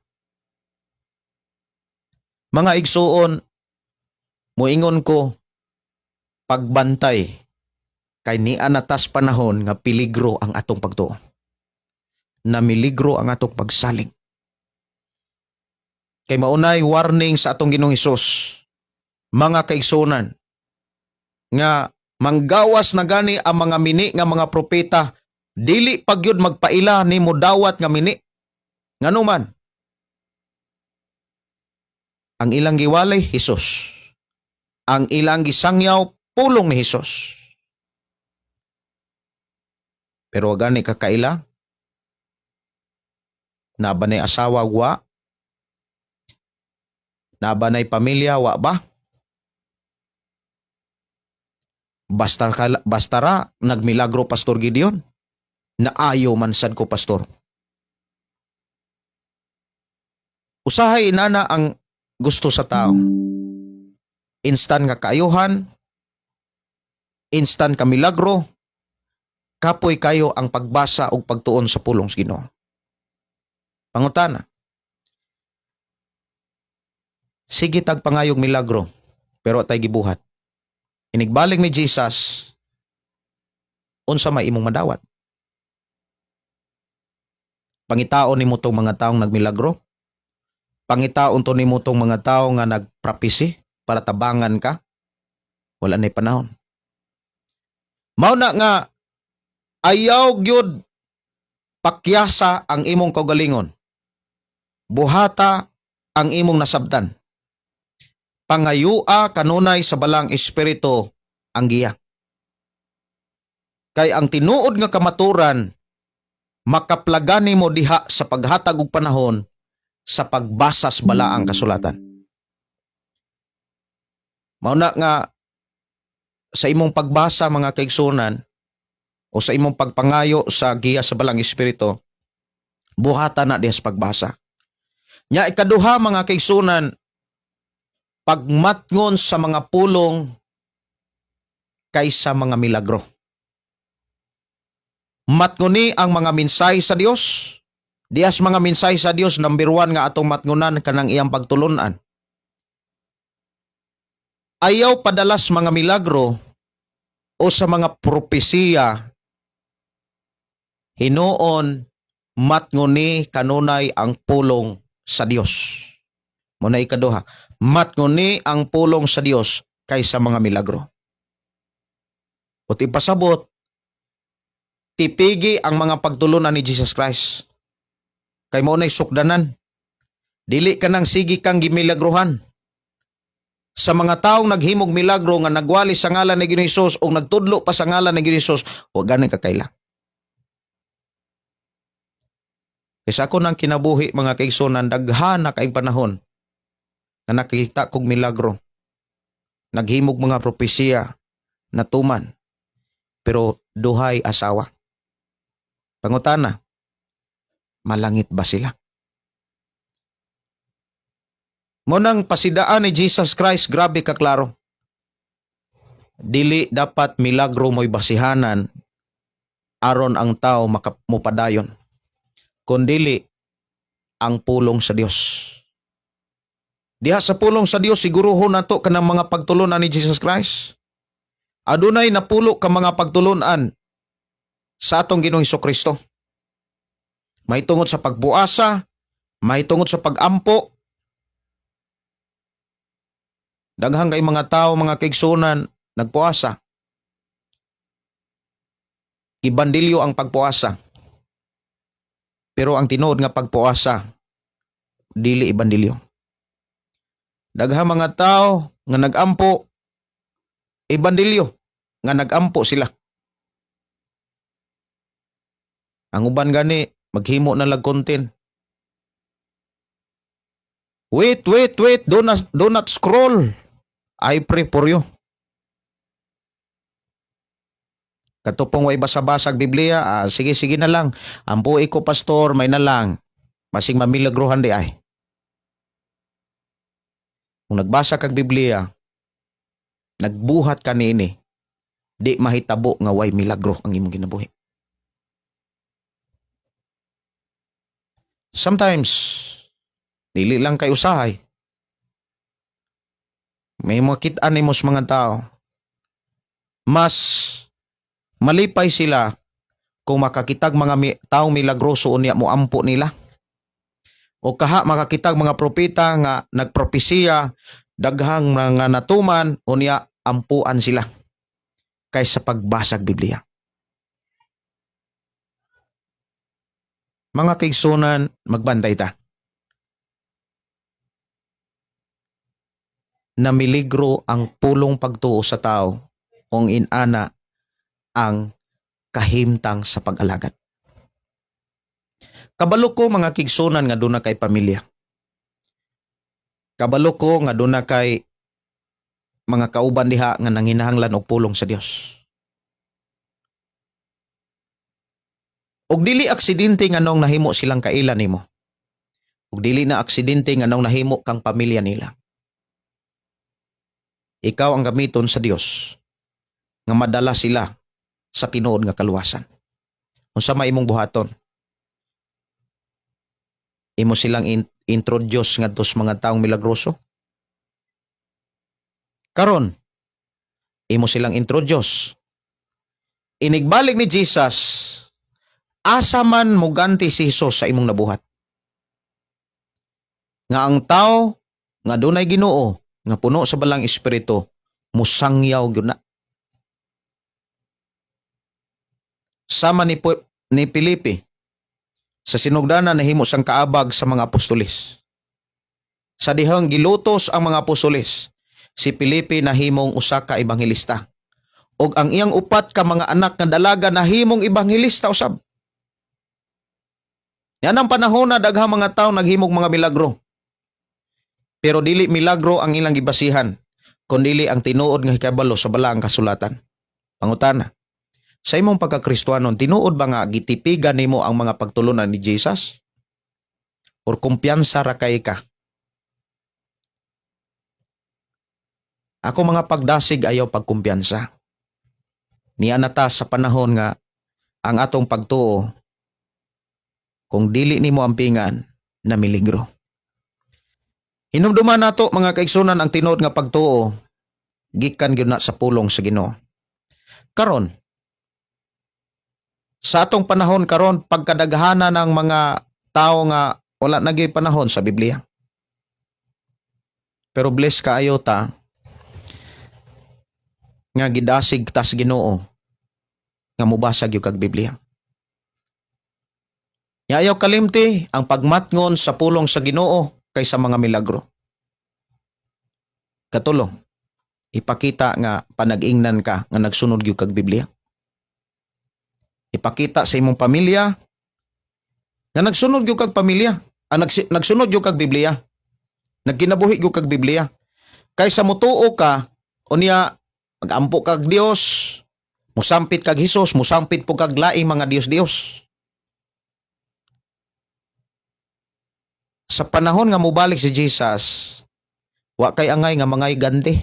Mga igsuon, moingon ko, pagbantay, kay ni anatas panahon nga piligro ang atong pagtuo. Na miligro ang atong pagsaling. Kay maunay warning sa atong Ginoong Hesus, mga kaigsunan, nga manggawas na gani ang mga mini nga mga propeta, dili pagyud magpaila ni mo dawat nga mini. Ngano man? Ang ilang giwalay, Hesus. Ang ilang gisangyaw, pulong ni Hesus. Pero gani kakaila, nabanay asawa wa, nabanay pamilya wa ba? Basta ra nagmilagro Pastor Gideon. Naayo man sad ko pastor. Usahay inana ang gusto sa tao. Instant nga kaayuhan, instant ka milagro, kapoy kayo ang pagbasa o pagtuon sa pulong sa Ginoo. Pangutana, sige tag pangayog milagro, pero atay gibuhat. Inigbalik ni Jesus, unsa may imong madawat? Pangitaon nimo tong mga taong nagmilagro? Pangitaon to nimo tong mga tao nga nagprapisi para tabangan ka? Wala na'y panahon. Mao na nga ayaw gyud pakyasa ang imong kaugalingon. Buhata ang imong nasabtan. Pangayua kanunay sa balang espiritu ang giya. Kay ang tinuod nga kamaturan makaplagani mo diha sa paghatag og panahon sa pagbasa sa balaang kasulatan. Mao na nga sa imong pagbasa mga kaigsunan o sa imong pagpangayo sa giya sa balang espiritu, buhata na diha sa pagbasa. Nya ikaduha mga kaigsunan, pagmatngon sa mga pulong kaysa mga milagro. Matnguni ang mga mensahe sa Dios. Dias mga mensahe sa Dios, number 1 nga atong matngunan kanang iyang pagtulunan. Ayaw padalas mga milagro o sa mga propesiya, hinuon matnguni kanunay ang pulong sa Dios. Muna ikaduha, matnguni ang pulong sa Dios kaysa mga milagro. O ipasabot, tipigi ang mga pagtulunan ni Jesus Christ. Kay mo na'y sukdanan. Dili ka nang sige kang gimilagruhan. Sa mga taong naghimog milagro nga nagwali sa ngalan ni Ginoong Hesus o nagtudlo pa sa ngalan ni Ginoong Hesus, huwag ganun kakaila. Kaysa ako nang kinabuhi mga kaigsunan, daghan na kaing panahon na nakita kong milagro. Naghimog mga propesiya na tuman, pero duhay asawa. Pangutana, malangit ba sila? Munang pasidaan ni Jesus Christ, grabe kaklaro. Dili dapat milagro mo'y basihanan aron ang tao mupadayon. Kundili ang pulong sa Dios. Diha sa pulong sa Dios, siguruhon nato kanang mga pagtulunan ni Jesus Christ. Adunay napulo ka mga pagtulunan sa atong Ginoong Hesukristo. May tungod sa pagbuasa, may tungod sa pagampo. Daghang kay mga tao, mga kaigsunan, nagpuasa. Ibandilyo ang pagpuasa. Pero ang tinuod nga pagpuasa, dili ibandilyo. Daghang mga tao nga nagampo, ibandilyo nga nagampo sila. Ang uban gani, maghimo na lag content. Wait, do not scroll. I pray for you. Katupong way basa-basag Biblia, sige na lang. Ampuy ko pastor, may na lang. Masing mamilagruhan di ay. Kung nagbasa kag Biblia, nagbuhat ka niini, di mahitabo nga way milagro ang imong ginabuhi. Sometimes, dili lang kay usahay. May makita ni mos mga tao. Mas malipay sila kung makakitag mga taong milagroso unya mo ampo nila. O kaha makakitag mga propeta nga nagpropesiya, daghang mga natuman unya ampuan sila kaysa pagbasag Biblia. Mga kaigsunan, magbantay ta. Namiligro ang pulong pagtuo sa tao kung inana ang kahimtang sa pag-alagad. Kabalo ko mga kigsunan nga duna kay pamilya. Kabalo ko nga duna kay mga kauban diha nga nanginahanglan og pulong sa Dios. Og dili aksidente nga nung nahimo silang kailan nimo. Og dili na aksidente nga nung nahimo kang pamilya nila. Ikaw ang gamiton sa Dios nga madala sila sa tinuod nga kaluwasan. Unsa may imong buhaton? Imo silang introduce ngadto sa mga taong milagroso? Karon, imo silang introduce. Inigbalik ni Jesus, asa man muganti si Jesus sa imong nabuhat. Nga ang tao nga dunay Ginoo nga puno sa balang espiritu musangyaw gyud na. Sama ni Filipe sa sinugdanan nahimo sang kaabag sa mga apostoles. Sa dihang gilutos ang mga apostoles, si Filipe nahimong usa ka ebanghelista. Og ang iyang upat ka mga anak nga dalaga nahimong ebanghelista usab. Yan ang panahon na daghang mga tao naghimog mga milagro. Pero dili milagro ang ilang gibasihan, kundi ang tinuod nga hikabalo sa balaang kasulatan. Pangutana, sa imong pagkakristohanon, tinuod ba nga gitipigan nimo ang mga pagtulunan ni Jesus? Or kumpiyansa ra kay ka? Ako mga pagdasig ayaw pagkumpiyansa. Niya nata sa panahon nga ang atong pagtuo, kung dili nimo ampingan, na miligro. Hinumduman nato mga kaigsunan ang tinuod nga pagtuo, gikan gyud na sa pulong sa Ginoo. Karon, sa atong panahon karon pagkadaghana ng mga tao nga wala nagay panahon sa Biblia. Pero bless kaayo ta nga gidasig tas Ginoo nga mubasag yung kag Biblia. Ayaw kalimti ang pagmatngon sa pulong sa Ginoo kaysa mga milagro. Katulong, ipakita nga panag-ingnan ka nga nagsunod yung kag Biblia. Ipakita sa imong pamilya nga nagsunod yung kag pamilya, nagsunod yung kag Biblia, nagkinabuhi yung kag Biblia. Kaysa mutuo ka, unya mag-ampo kag Dios, musampit kag Hesus, musampit po kag laing mga Dios-Dios. Sa panahon nga mubalik si Jesus, wa kay angay nga mangay ganti.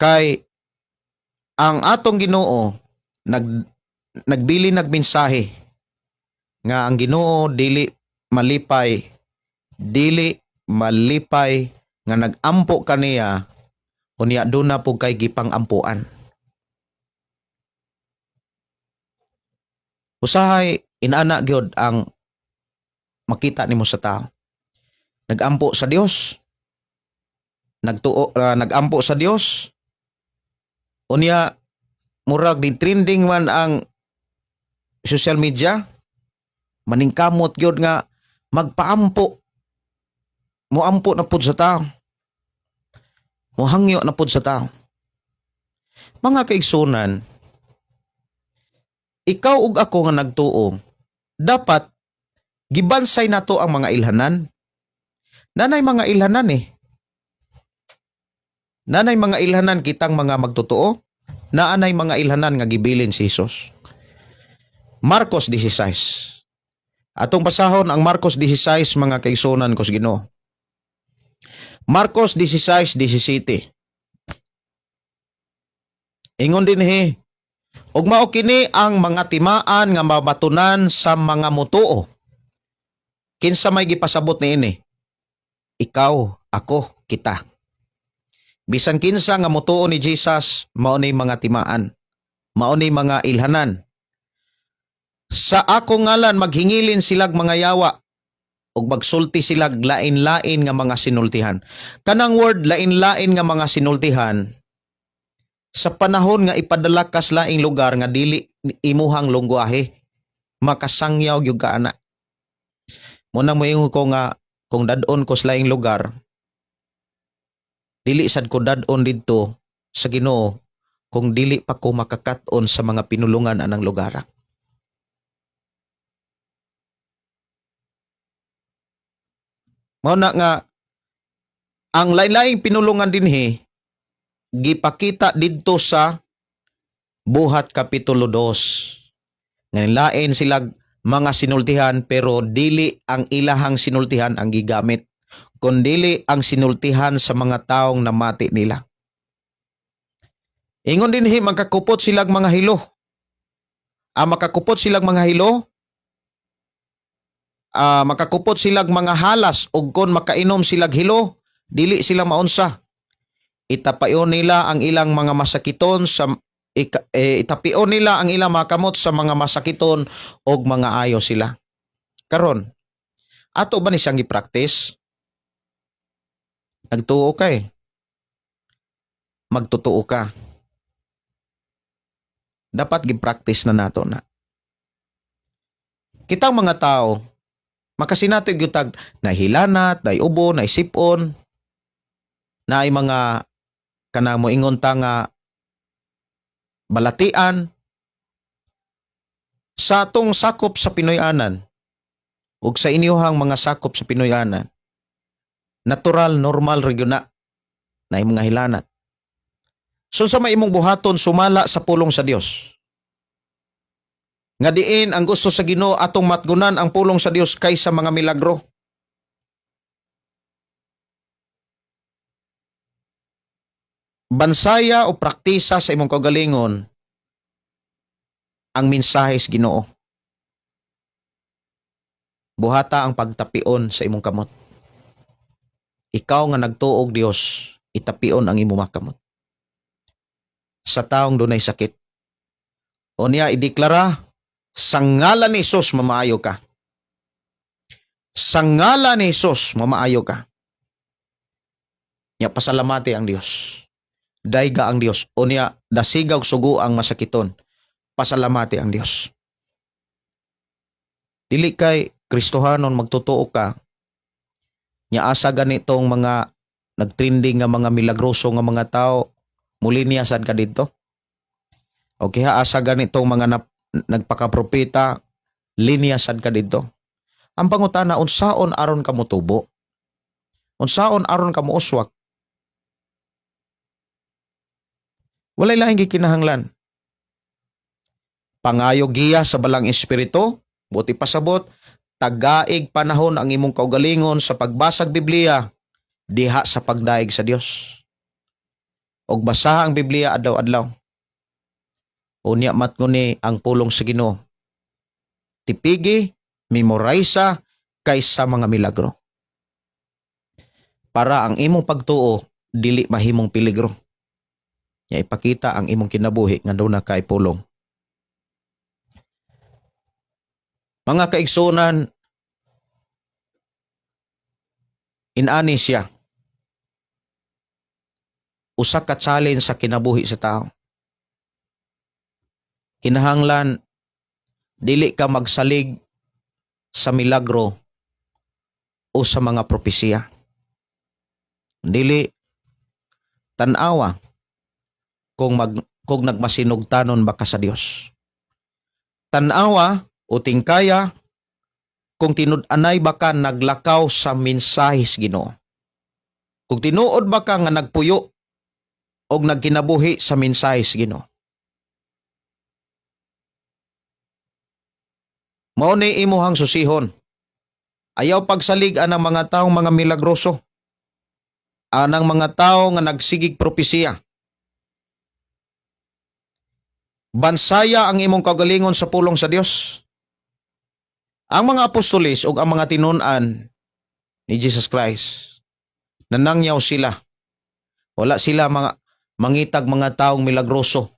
Kay ang atong Ginoo nagbili nagmensahe nga ang Ginoo dili malipay nga nagampo kaniya unya duna po kay gipang-ampuan. Usahay inana gyud ang makita nimo sa tao. Nagampo sa Dios. Nagampo sa Dios. Unya murag di trending man ang social media. Maningkamot gyud nga magpaampo. Moampo na pud sa tao. Mohangyo na pud sa tao. Mga kaigsunan, ikaw ug ako nga nagtuo, dapat gibansay nato ang mga ilhanan. Nanay mga ilhanan Nanay mga ilhanan kitang mga magtotoo. Naanay mga ilhanan nga gibilin si Jesus. Marcos 16. Atong basahon ang Marcos 16 mga kaigsunan ko sa Ginoo. Marcos 16:17. Ingon dinhi, ug mao kini ang mga timaan nga mabatunan sa mga mutuo. Kinsa may gipasabot niini? Ikaw, ako, kita. Bisan kinsa nga mutuo ni Jesus, mao ni mga timaan, mao ni mga ilhanan. Sa ako ngalan maghingilin silag mga yawa ug magsulti silag lain-lain nga mga sinultihan. Kanang word lain-lain nga mga sinultihan sa panahon nga ipadala kas laing lugar nga dili imuhang lungguahe, makasangyaw gyud ka ana. Munang moingon ko nga kung dadon ko sa laing lugar, dili sad ko dadon didto sa Ginoo kung dili pa ko makakaton sa mga pinulungan anang lugar. Mao na nga ang lain-laing pinulungan dinhi gipakita didto sa Buhat Kapitulo 2. Nga lain sila mga sinultihan pero dili ang ilahang sinultihan ang gigamit, kundili ang sinultihan sa mga taong namati nila. Ingon dinhi magkakupot silang mga hilo. Makakupot silang mga hilo, makakupot silang mga halas ug kon makainom silang hilo, dili sila maunsa. Itapayon nila ang ilang mga masakiton sa itapion nila ang ilang mga kamot sa mga masakiton og mga ayo sila. Karon, ato ba ni siyang gi-practice? Nagtuo kay. Magtutuo ka. Dapat gi-practice na nato na. Kitang mga tao, makasinato gyutag nahilanat, ubo, naisipon, na ay mga kanang moingon ta nga balatian sa atong sakop sa Pinoyanan ug sa inyohang mga sakop sa Pinoyanan. Natural, normal regiona na imong mga hilanat. So sa may imong buhaton sumala sa pulong sa Dios. Nga diin ang gusto sa Ginoo atong matgunan ang pulong sa Dios kaysa mga milagro. Bansaya o praktisa sa imong kaugalingon ang mensahe sa Ginoo. Buhata ang pagtapion sa imong kamot. Ikaw nga nagtuog Dios, itapion ang imong kamot. Sa taong dunay sakit. O niya ideklara, sa ngalan ni Jesus mamaayo ka. Sa ngalan ni Jesus mamaayo ka. Niya pasalamati ang Dios. Daiga ang Dios. O niya dasigaw sugo ang masakiton. Pasalamati ang Dios. Dili kay Kristohanon magtotoo ka. Niya asa ganitong mga nagtrending nga mga milagroso nga mga tao muli niya sad ka dito. Okay ha, asa ganitong mga nagpakapropeta linya sad ka dito. Ang pangutana, unsaon aron ka motubo? Unsaon aron ka mouswak? Walay lahing gikinahanglan. Pangayo giya sa balang espiritu, buti pasabot, tagaig panahon ang imong kaugalingon sa pagbasag Biblia, diha sa pagdaig sa Dios. Og basaha ang Biblia adlaw-adlaw. Unya matnguni ang pulong sa Ginoo. Tipigi, memorisa kaysa mga milagro. Para ang imong pagtuo dili mahimong peligro. Nya ipakita ang imong kinabuhi nga duna kay pulong. Mga kaigsunan, inani siya. Usa ka challenge sa kinabuhi sa tao. Kinahanglan dili ka magsalig sa milagro o sa mga propesya. Dili tan-awa kung nagmasinugtanon ba ka sa Dios. Tan-awa o tingkaya kung tinud-anay ba ka naglakaw sa mensahe sa Ginoo. Kung tinuod ba ka nga nagpuyo og nagkinabuhi sa mensahe sa Ginoo. Mao ni imuhang susihon. Ayaw pagsalig anang mga taong mga milagroso. Anang mga tao nga nagsigig propesya. Bansaya ang imong kagalingon sa pulong sa Dios. Ang mga apostolis ug ang mga tinun-an ni Jesus Christ, nanangyaw sila. Wala sila mga mangitag mga taong milagroso.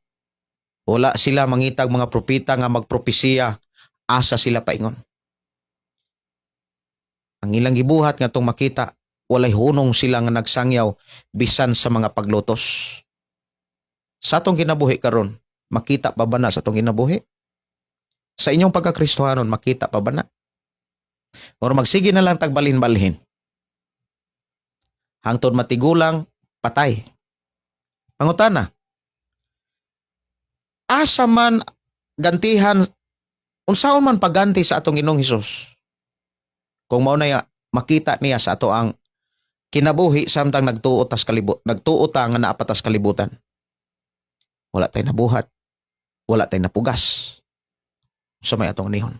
Wala sila mangitag mga propeta nga magpropesiya. Asa sila paingon. Ang ilang gibuhat nga tong makita, walay hunong sila nga nagsangyaw bisan sa mga paglutos. Sa atong kinabuhi karon, makita pa ba na sa atong kinabuhi? Sa inyong pagkakristohanon, makita pa ba na? O magsige na lang tagbalhin-balhin. Hangtod matigulang, patay. Pangutana, asa man gantihan, unsaon man pagganti sa atong Ginoong Hesus. Kung mao na makita niya sa ato ang kinabuhi samtang nagtuo ta nga naa pa tas kalibutan. Wala tay nabuhat, wala tay napugas. Sa may atong nihon.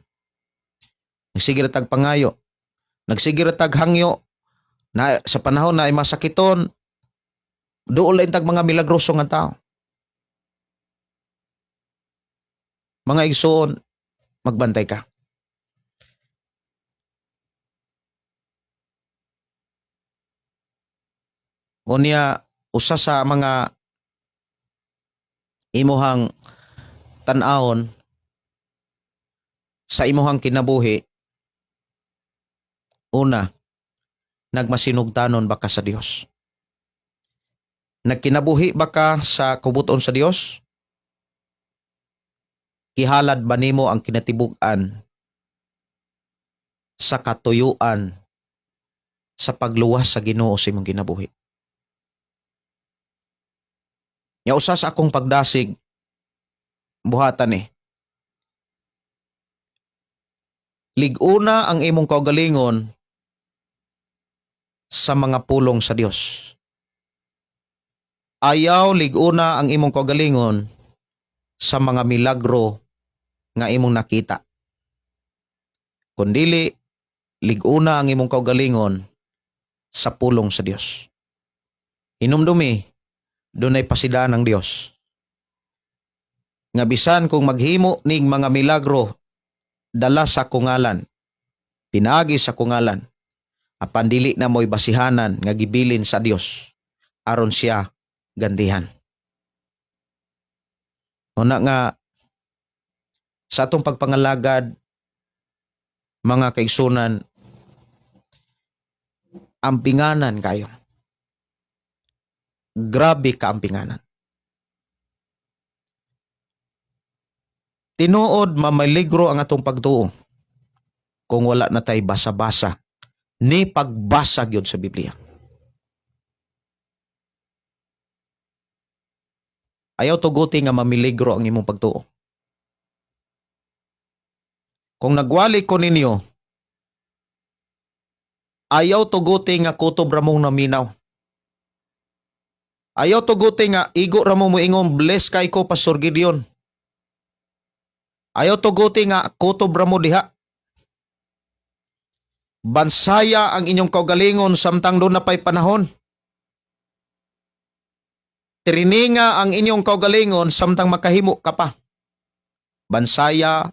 Nagsigir tag pangayo, nagsigir tag hangyo na sa panahon na ay masakiton, doon lang tag mga milagroso nga tao. Mga igsoon, magbantay ka. Unya, usa sa mga imuhang tan-awon sa imuhang kinabuhi, una, nagmasinugtanon ba ka sa Dios? Nagkinabuhi ba ka sa kubuton sa Dios? Kihalad ba nimo ang kinatibuk-an sa katuyuan sa pagluwas sa Ginoo sa imong kinabuhi? Ya usa sa akong pagdasig buhatan liguna ang imong kaugalingon sa mga pulong sa Dios. Ayaw liguna ang imong kaugalingon sa mga milagro nga imong nakita. Kundili liguna ang imong kaugalingon sa pulong sa Dios. Hinumdumi, dunay pasidaan ng Dios. Nga bisan kung maghimo ning mga milagro dala sa kungalan, pinaagi sa kungalan, apan dili na mo'y basihanan nga gibilin sa Dios aron siya gantihan. Una nga sa atong pagpangalagad, mga kaigsunan, ampinganan kayo. Grabe ka ampinganan. Tinuod mamaligro ang atong pagtuo kung wala na tay basa-basa ni pagbasa gyud sa Biblia. Ayaw tuguti nga mamiligro ang imong pagtuo. Kung nagwali ko ninyo, ayaw tuguti nga kutob ramong naminaw. Ayaw tuguti nga igo ramong moingon bless kay ko Pastor Gideon. Ayaw tuguti nga kutob ramo diha. Bansaya ang inyong kaugalingon samtang doon na pa'y panahon. Trininga ang inyong kaugalingon samtang makahimo ka pa. Bansaya,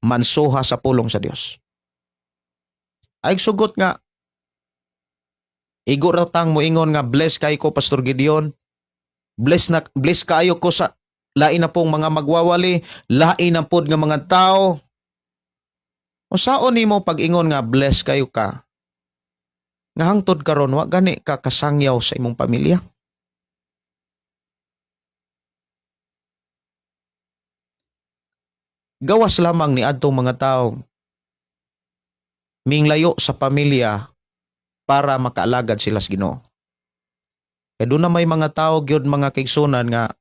mansuha sa pulong sa Dios. Ay sugot nga, igo ratang mo ingon nga bless kay ko Pastor Gideon. Bless kayo ko sa lain na pong mga magwawali, lain na pod nga mga tao. O saon nimo pag-ingon nga bless kayo ka? Nga hangtod karon wa gani ka kasangyaw sa imong pamilya. Gawas lamang ni adtong mga tao minglayo sa pamilya para makaalagad sila sa Ginoo. Kaya doon na may mga tao gyud mga kaigsunan nga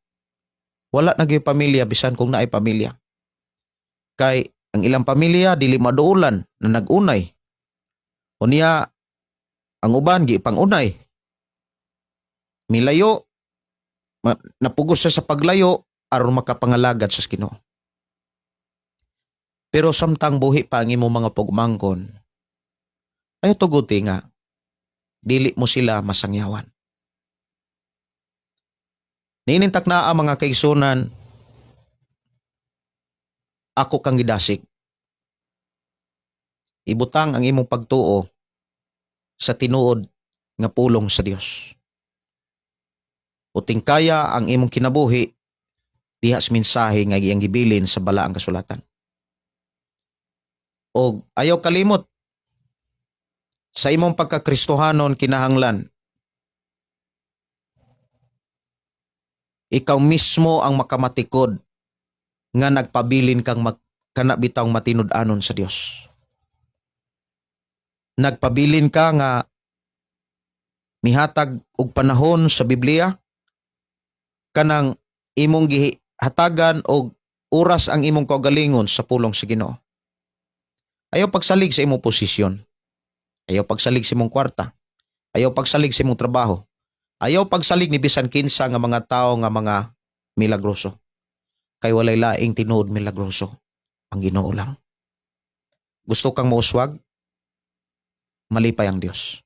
wala na gyud pamilya bisan kung naay pamilya. Kay ang ilang pamilya dili maduulan na nagunay. Unya ang uban gi pangunay. Milayo napugos sa paglayo aron makapangalagad sa Ginoo. Pero samtang buhi pa ang imong mga pugmangkon, ay tuguti nga, dili mo sila masangyawan. Ninintak na ang mga kaigsunan, ako kang gidasig. Ibutang ang imong pagtuo sa tinuod nga pulong sa Dios. Uting kaya ang imong kinabuhi, dihas mensahe nga iyang gibilin sa balaang kasulatan. O ayaw kalimot, sa imong pagkakristohanon kinahanglan, ikaw mismo ang makamatikod nga nagpabilin kang kanabitang matinud-anon sa Dios. Nagpabilin ka nga mihatag og panahon sa Biblia kanang imong hatagan og oras ang imong kaugalingon sa pulong sa Ginoo. Ayaw pagsalig sa imong posisyon. Ayaw pagsalig sa imong kwarta. Ayaw pagsalig sa imong trabaho. Ayaw pagsalig ni bisan kinsa nga mga tao nga mga milagroso. Kay walay laing tinuod milagroso. Ang Ginoo lang. Gusto kang mauswag? Malipay ang Dios.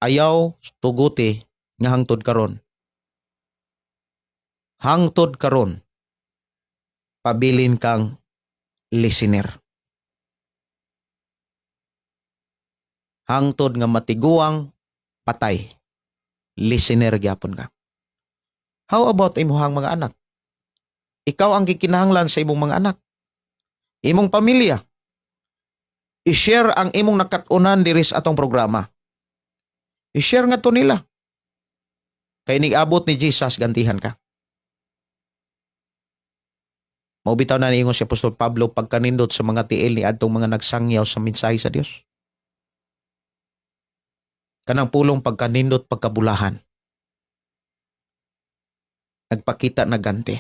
Ayaw tuguti nga hangtod karon. Hangtod karon, pabilin kang listener. Hangtod nga matiguang patay, listener gyapon ka. How about imuhang mga anak? Ikaw ang gikinahanglan sa imong mga anak. Imong pamilya. I-share ang imong nakatunan diri sa atong programa. I-share nga to nila. Kay nig-abot ni Jesus, gantihan ka. Maubitaw na niingon si Apostol Pablo pagkanindot sa mga tiil ni adtong mga nagsangyaw sa mensahe sa Dios. Kanang pulong pagkanindot pagkabulahan. Nagpakita na ganti.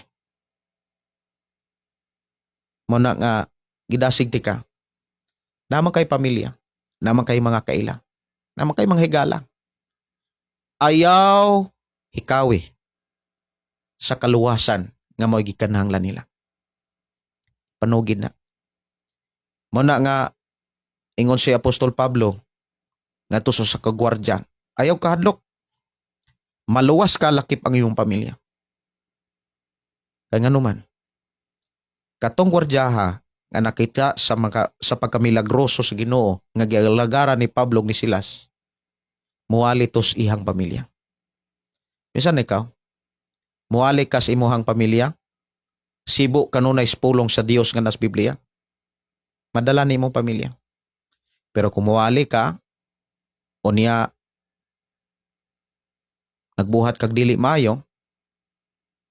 Muna nga gidasig ti ka. Naman kay pamilya, naman kay mga kaila, naman kay mga higala. Ayaw hikawi sa kaluwasan nga mo'y gikanahanglan nila. Panugid na. Muna nga, ingon si Apostol Pablo, nga tuso sa kagwardya, ayaw kahadlok. Maluwas ka lakip ang iyong pamilya. Kaya nga naman, katong gwardyaha nga nakita sa pagkamilagroso sa Ginoo nga gialagaran ni Pablo ni Silas, muwali tos ihang pamilya. Bisan ikaw, muwali ka sa imuhang pamilya, sibo kanunay pulong sa Dios nga nas Biblia. Madala ni imong pamilya. Pero kung muwali ka, o niya nagbuhat kag dili maayo,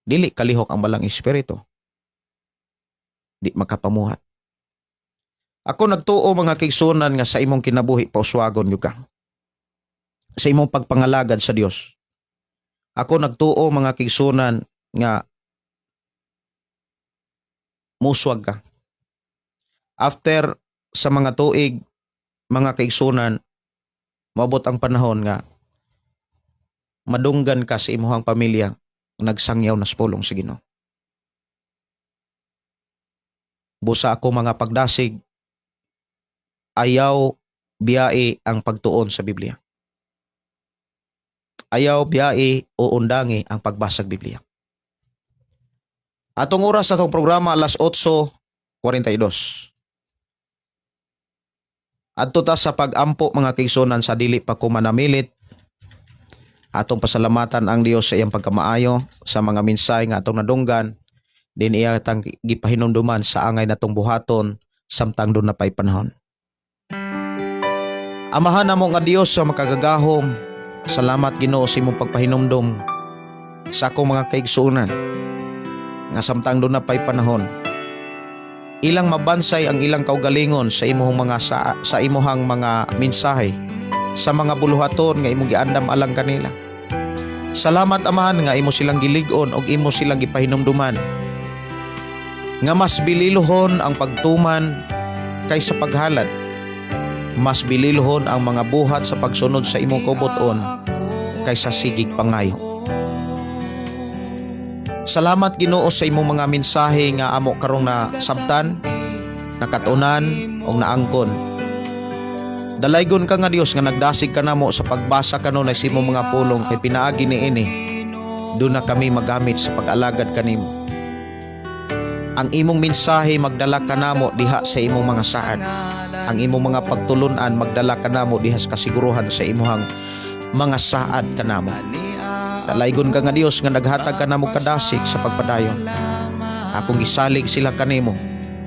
dili kalihok ang balang espiritu. Di makapamuhat. Ako nagtuo mga kaigsunan nga sa imong kinabuhi pauswagon gyud ka. Sa imong pagpangalagad sa Dios. Ako nagtuo mga kaigsunan nga muswag ka. After sa mga tuig, mga kaigsunan, maabot ang panahon nga madunggan ka sa imuhang pamilya nagsangyaw na pulong sa Ginoo. Busa ako mga pagdasig, ayaw biyai ang pagtuon sa Biblia. Ayaw biyai o undangi ang pagbasag Biblia. Atong oras sa atong programa alas 8:42. Adto ta sa pag-ampo mga kaigsunan sa dili pa ko manamilit. Atong pasalamatan ang Dios sa iyang pagkamaayo sa mga mensahe nga atong nadunggan. Din iya tang gipahinumduman sa angay natong buhaton samtang doon na pay panahon. Amahan namo nga Dios sa makagagahom. Salamat Ginoo sa imong pagpahinumdum sa akong mga kaigsunan nga samtang doon na pay panahon. Ilang mabansay ang ilang kaugalingon sa imuhang mga sa imuhang mga mensahe sa mga buluhaton nga imong giandam alang kanila. Salamat Amahan nga imo silang gilig-on og imo silang gipahinumduman nga mas bililohon ang pagtuman kaysa paghalad. Mas bililohon ang mga buhat sa pagsunod sa imong kaubuton kaysa sigig pangayo. Salamat Ginoo sa imong mga mensahe nga amo karong na sabtan, nakatunan o naangkon. Dalaygon ka nga Dios nga nagdasig ka namo sa pagbasa kanunay sa imong mga pulong kay pinaagi niini. Doon na kami magamit sa pag-alagad kanimo. Ang imong mensahe magdala kanamo diha sa imong mga saad. Ang imong mga pagtulunan magdala kanamo diha sa kasiguruhan sa imong mga saad kanamo. Dalaygon ka nga Dios nga naghatag kanamo kadasig sa pagpadayon. Akong gisalig sila kanimo.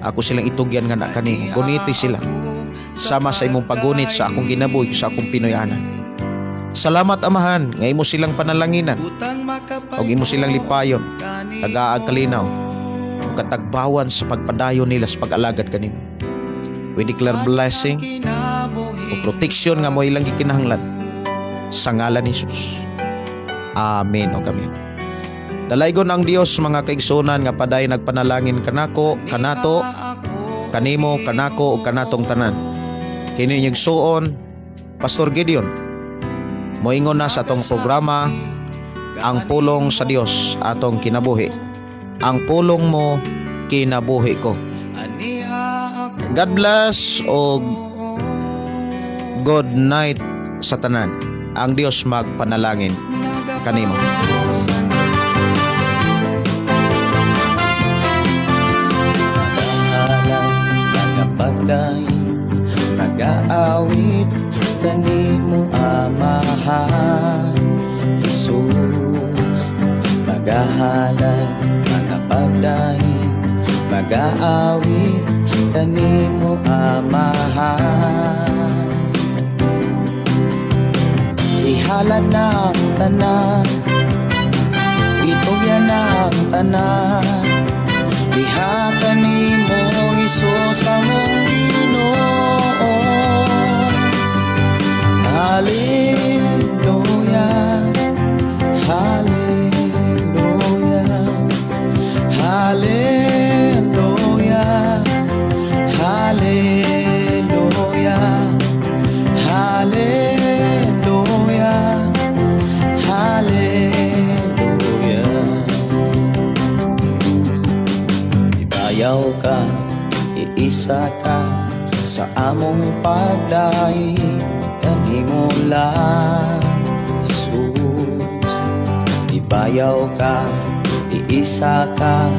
Ako silang itugyan nga na kanimo. Guniti sila. Sama sa imong pagunit sa akong ginabuhi sa akong Pinoyanan. Salamat Amahan nga imo silang panalanginan og imo silang lipayon, tagaag kalinaw ug katagbawan sa pagpadayon nila sa pag-alagad kanimo. We declare blessing o protection nga mo ilang gikinahanglan sa ngalan ni Jesus. Amen o amen. Dalaygon ang Dios mga kaigsunan nga paday nagpanalangin kanako, kanato, kanimo, kanako ug kanatong tanan. Kini inyong suon Pastor Gideon. Moingon na sa atong programa ang pulong sa Dios atong kinabuhi. Ang pulong mo kinabuhi ko. God bless o good night sa tanan. Ang Dios magpanalangin kanimo.
Nag-aawit kanimo Amahan Jesus, magahalan mga pagdahin, mag-aawit kanimo Amahan. Ihalad na ang tanan, itugyan na ang tanan, diha kanimo Isus among Ginoo. Hallelujah, hallelujah, hallelujah, hallelujah, hallelujah, hallelujah. Ibayaw ka, iisa ka sa among pagdaig, kanimo lang Jesus. Ibayaw ka, iisa ka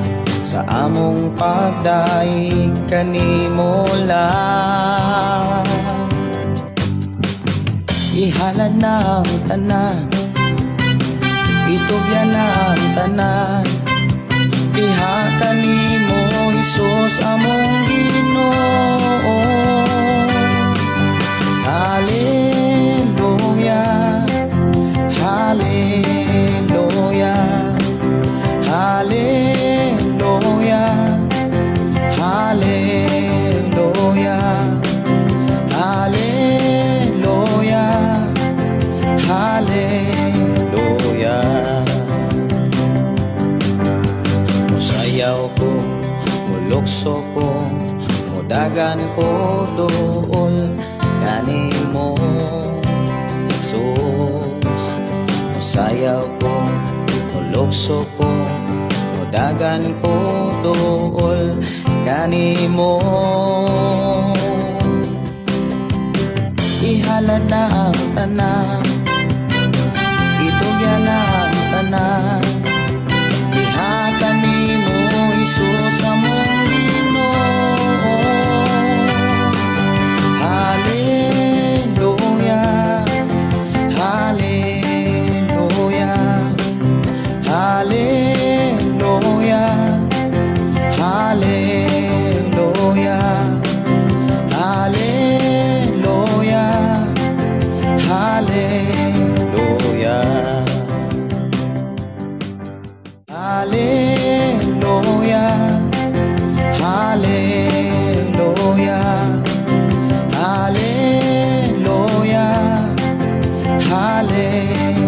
sa among pagdaig, kanimo lang. Ihalad na ang tanan, itugyan na ang tanan, diha kanimo Jesus among Ginoo. Hallelujah, hallelujah, hallelujah, hallelujah, hallelujah, hallelujah. Musayaw ko, mulukso ko, mudagan ko dool kanimo Jesus. Musayaw ko, mulukso ko, mudagan ko dool kanimo. Ihalad na ang tanan, itugyan na ang tanan, diha kanimo Jesus among Ginoo. Hallelujah, hallelujah, hallelujah, hallelujah, hallelujah, hallelujah, hallelujah, hallelujah, hallelujah, hallelujah.